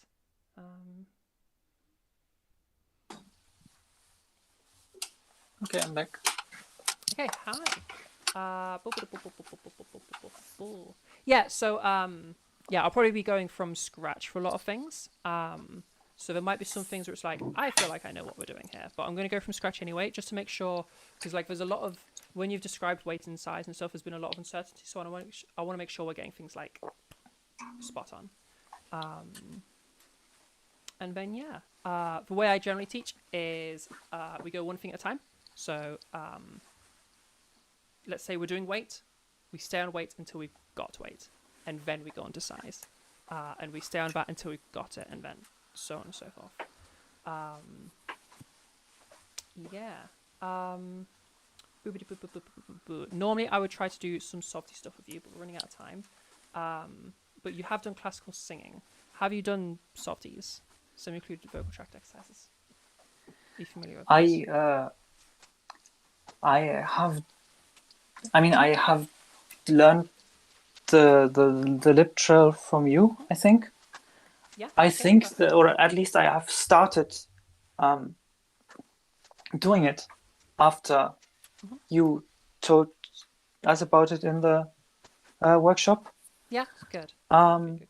Okay, I'm back. Okay, hi. Yeah, so yeah, I'll probably be going from scratch for a lot of things. So there might be some things where it's like, I feel like I know what we're doing here, but I'm going to go from scratch anyway, just to make sure, because like there's a lot of, when you've described weight and size and stuff, there's been a lot of uncertainty, so I want to make sure we're getting things like spot on. And then yeah, the way I generally teach is we go one thing at a time. So let's say we're doing weight, we stay on weight until we've got weight, and then we go on to size, and we stay on that until we've got it, and then so on and so forth. Normally I would try to do some softy stuff with you, but we're running out of time. But you have done classical singing. Have you done softies? Some included vocal tract exercises. Are you familiar with those? I have learned the lip trill from you, I think. Yeah. I think or at least I have started doing it after you told us about it in the workshop. Yeah, good. Good.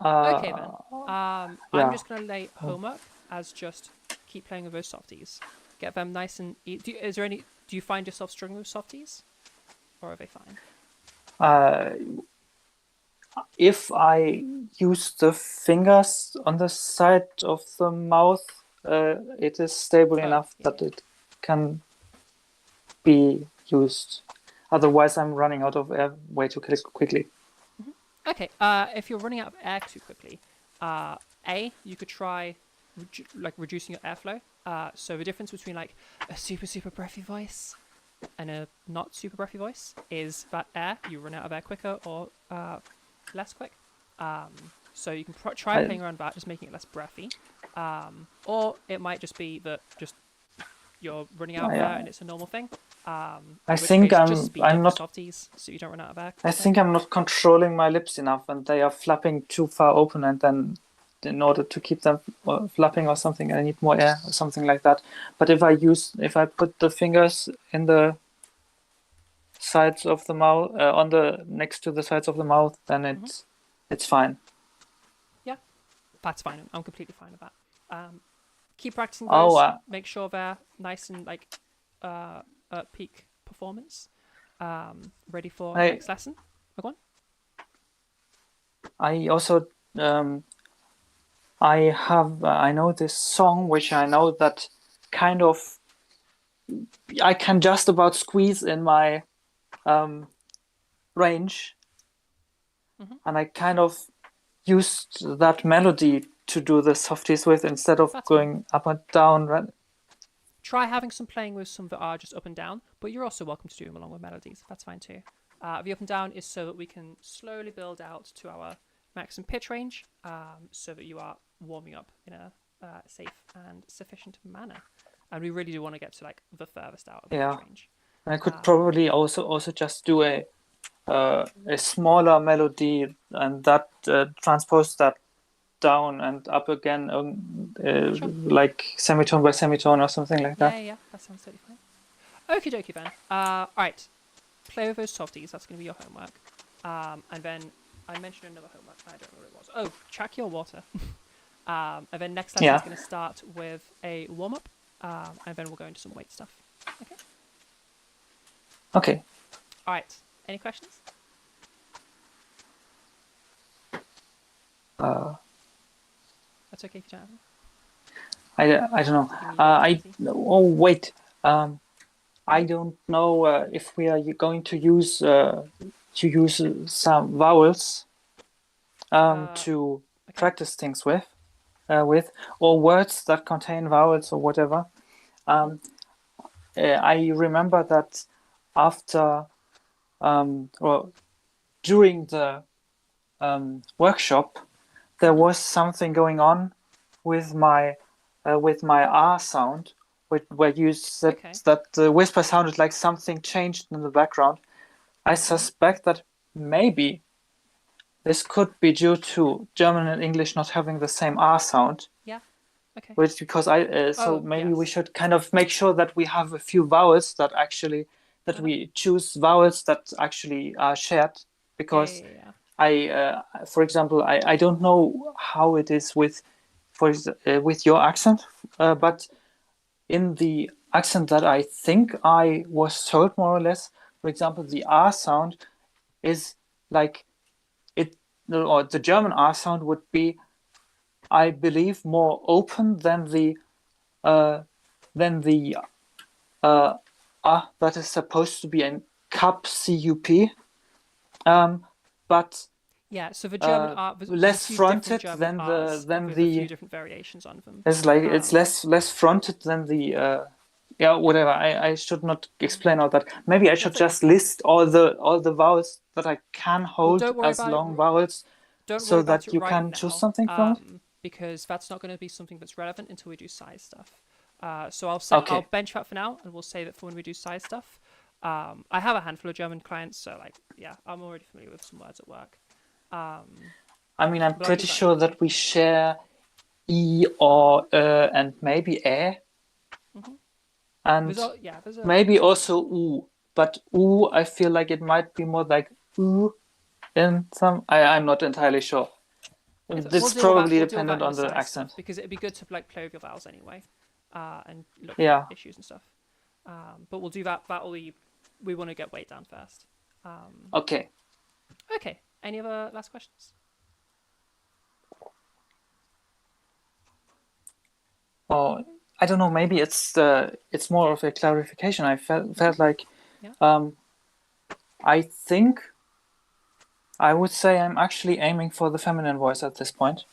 Okay then. Yeah. I'm just gonna lay homework as just keep playing with those softies. Get them nice and easy. Do you find yourself struggling with softies, or are they fine? If I use the fingers on the side of the mouth, it is stable enough that it can be used. Otherwise, I'm running out of air way too quickly. Okay. If you're running out of air too quickly, you could try reducing your airflow. So the difference between like a super breathy voice and a not super breathy voice is that you run out of air quicker or less quick. So you can try playing around that, just making it less breathy. Or it might just be that just you're running out of air and it's a normal thing. I think I'm not softies, so you don't run out of air. I think I'm not controlling my lips enough, and they are flapping too far open, and then in order to keep them flapping or something, I need more air or something like that. But if I put the fingers in the sides of the mouth, next to the sides of the mouth, then it's fine. Yeah, that's fine. I'm completely fine with that. Keep practicing those. Make sure they're nice and like at peak performance, ready for I- next lesson. Oh, go on. I also I know this song which I know that kind of I can just about squeeze in my range, and I kind of used that melody to do the softies with instead of That's going up and down. Right? Try having some playing with some that are just up and down, but you're also welcome to do them along with melodies. That's fine too. The up and down is so that we can slowly build out to our maximum pitch range, so that you are warming up in a safe and sufficient manner. And we really do want to get to like the furthest out of the Yeah. pitch range. And I could probably also just do a smaller melody and that transpose that down and up again, Sure. like semitone by semitone or something like that. Yeah, that sounds totally fine. Okie dokie then. Alright. Play with those softies, that's going to be your homework. And then I mentioned another homework, I don't know what it was. Oh, track your water. And then next lesson is going to start with a warm-up, and then we'll go into some weight stuff. Okay? Okay. Alright, any questions? That's okay if you don't have them. I don't know. Wait. I don't know if we are going to use some vowels to Okay. practice things with, or words that contain vowels or whatever. I remember that after or during the workshop, there was something going on with my R sound, where you said Okay. that the whisper sounded like something changed in the background. I suspect that maybe this could be due to German and English not having the same R sound. Yeah. Okay. Which because maybe we yes. should kind of make sure that we have a few vowels that actually we choose vowels that actually are shared, because for example, I don't know how it is with with your accent, but in the accent that I think I was told more or less, for example, the R sound is like it, or the German R sound would be, I believe, more open than the that is supposed to be in cup CUP, but yeah. So the German art, less fronted than the a few different variations on them. It's like it's less fronted than the yeah, whatever. I should not explain all that. Maybe I should just list all the vowels that I can hold as long vowels, so that you can choose something from it. Because that's not going to be something that's relevant until we do size stuff. So I'll bench that for now, and we'll say that for when we do size stuff. I have a handful of German clients, so like, yeah, I'm already familiar with some words at work. I mean, I'm pretty sure that we share E or and maybe E. And maybe also U, but U, I feel like it might be more like U in some. I'm not entirely sure. This is probably dependent on the accent. Because it'd be good to like play with your vowels anyway, and look for issues and stuff. But we'll do that. We want to get weight down first. Okay. Okay. Any other last questions? Oh, I don't know. Maybe it's more of a clarification. I felt like, I think I would say I'm actually aiming for the feminine voice at this point.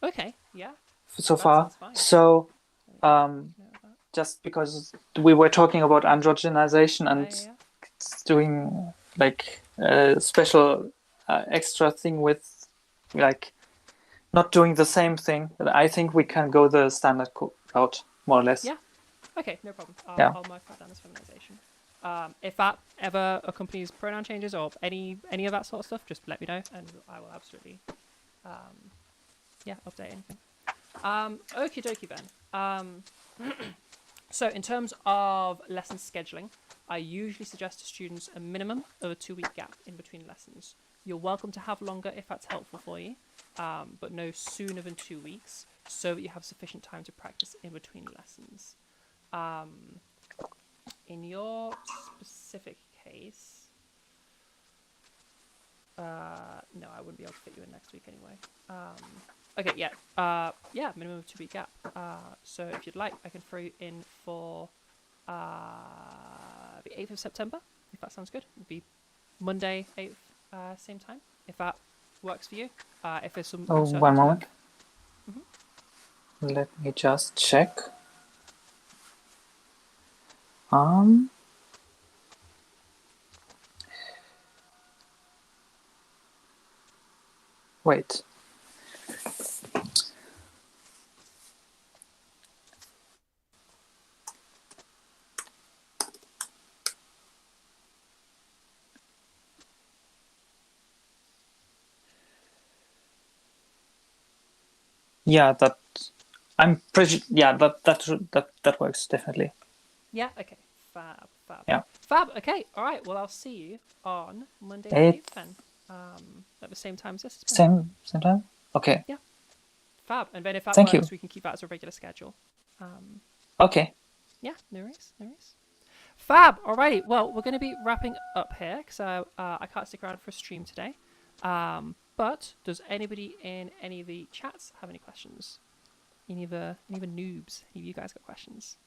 Okay. Yeah. So far. So, just because we were talking about androgenization and doing like a special extra thing with like not doing the same thing, but I think we can go the standard route, more or less. Yeah. Okay, no problem. I'll mark that down as feminization. If that ever accompanies pronoun changes or any of that sort of stuff, just let me know, and I will absolutely, update anything. Okie dokie then. So in terms of lesson scheduling, I usually suggest to students a minimum of a 2-week gap in between lessons. You're welcome to have longer if that's helpful for you, but no sooner than 2 weeks, so that you have sufficient time to practice in between lessons. in your specific case, no, I wouldn't be able to fit you in next week anyway. Okay, yeah, yeah, minimum of 2-week gap. So if you'd like, I can throw you in for the 8th of September, if that sounds good. It'd be Monday, 8th, same time, if that works for you. If there's some Oh, uncertainty. one moment. Mhm. Let me just check. Wait. Yeah, I'm pretty. Yeah, that works definitely. Yeah, okay. Fab, fab. Yeah. Fab, okay. All right, well, I'll see you on Monday the 8th then. At the same time as this. Same time. Okay. Yeah. Fab. And then if that Thank works, you. we can keep that as a regular schedule. Okay. Yeah, no worries, no worries. Fab. Alrighty. Well, we're going to be wrapping up here because I can't stick around for a stream today. But does anybody in any of the chats have any questions? Any of the noobs? Any of you guys got questions?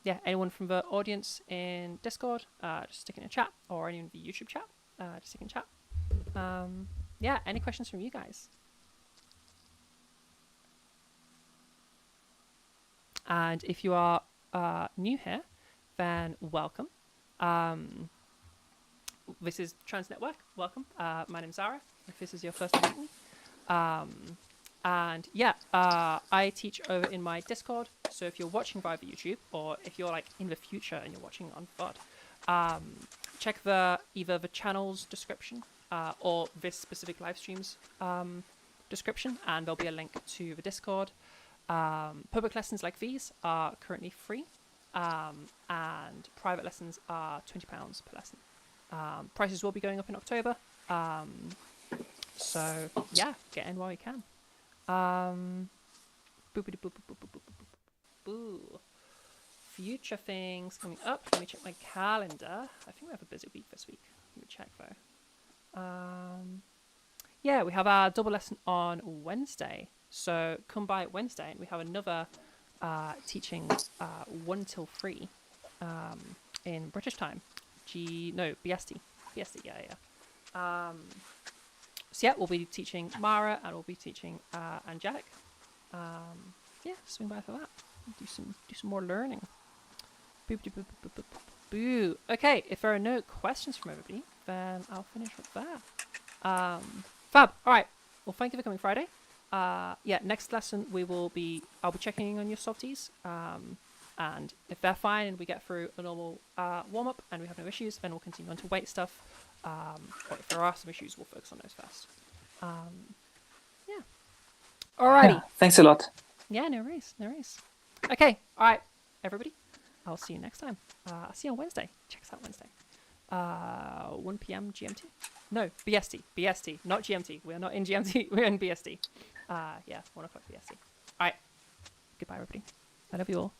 Yeah, anyone from the audience in Discord, just stick in a chat, or anyone in the YouTube chat, just stick in chat. Yeah, any questions from you guys? And if you are new here, then welcome. This is Trans Network. Welcome. My name's Zara. If this is your first time meeting me. And yeah, I teach over in my Discord. So if you're watching via YouTube, or if you're like in the future and you're watching on VOD, check either the channel's description or this specific live stream's description, and there'll be a link to the Discord. Public lessons like these are currently free, and private lessons are £20 per lesson. Prices will be going up in October, so yeah, get in while you can. Future things coming up. Let me check my calendar. I think we have a busy week this week. Let me check though. Yeah, we have our double lesson on Wednesday. So come by Wednesday, and we have another teaching 1 till 3 in British time. BST. BST, yeah. So yeah, we'll be teaching Mara, and we'll be teaching Angelic. Yeah, swing by for that. Do some more learning. Boo. Okay, if there are no questions from everybody, then I'll finish with that. Fab. All right. Well, thank you for coming Friday. Yeah, next lesson I'll be checking on your softies. And if they're fine and we get through a normal warm-up and we have no issues, then we'll continue on to weight stuff. Or if there are some issues, we'll focus on those first. Yeah. Alrighty. Yeah, thanks a lot. Yeah, no worries. Okay, alright, everybody. I'll see you next time. I'll see you on Wednesday. Check us out Wednesday. 1 p.m. GMT? No, BST, not GMT. We're not in GMT, we're in BST. Yeah, 1 o'clock BST. Alright. Goodbye, everybody. I love you all.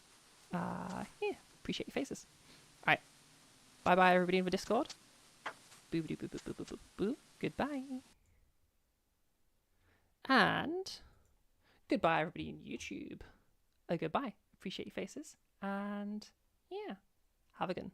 Yeah, appreciate your faces. Alright. Bye-bye, everybody in the Discord. Boo, boo, boo, boo, boo, boo, boo, boo. Goodbye. And goodbye, everybody in YouTube. Goodbye. Appreciate your faces. And yeah, have a good one.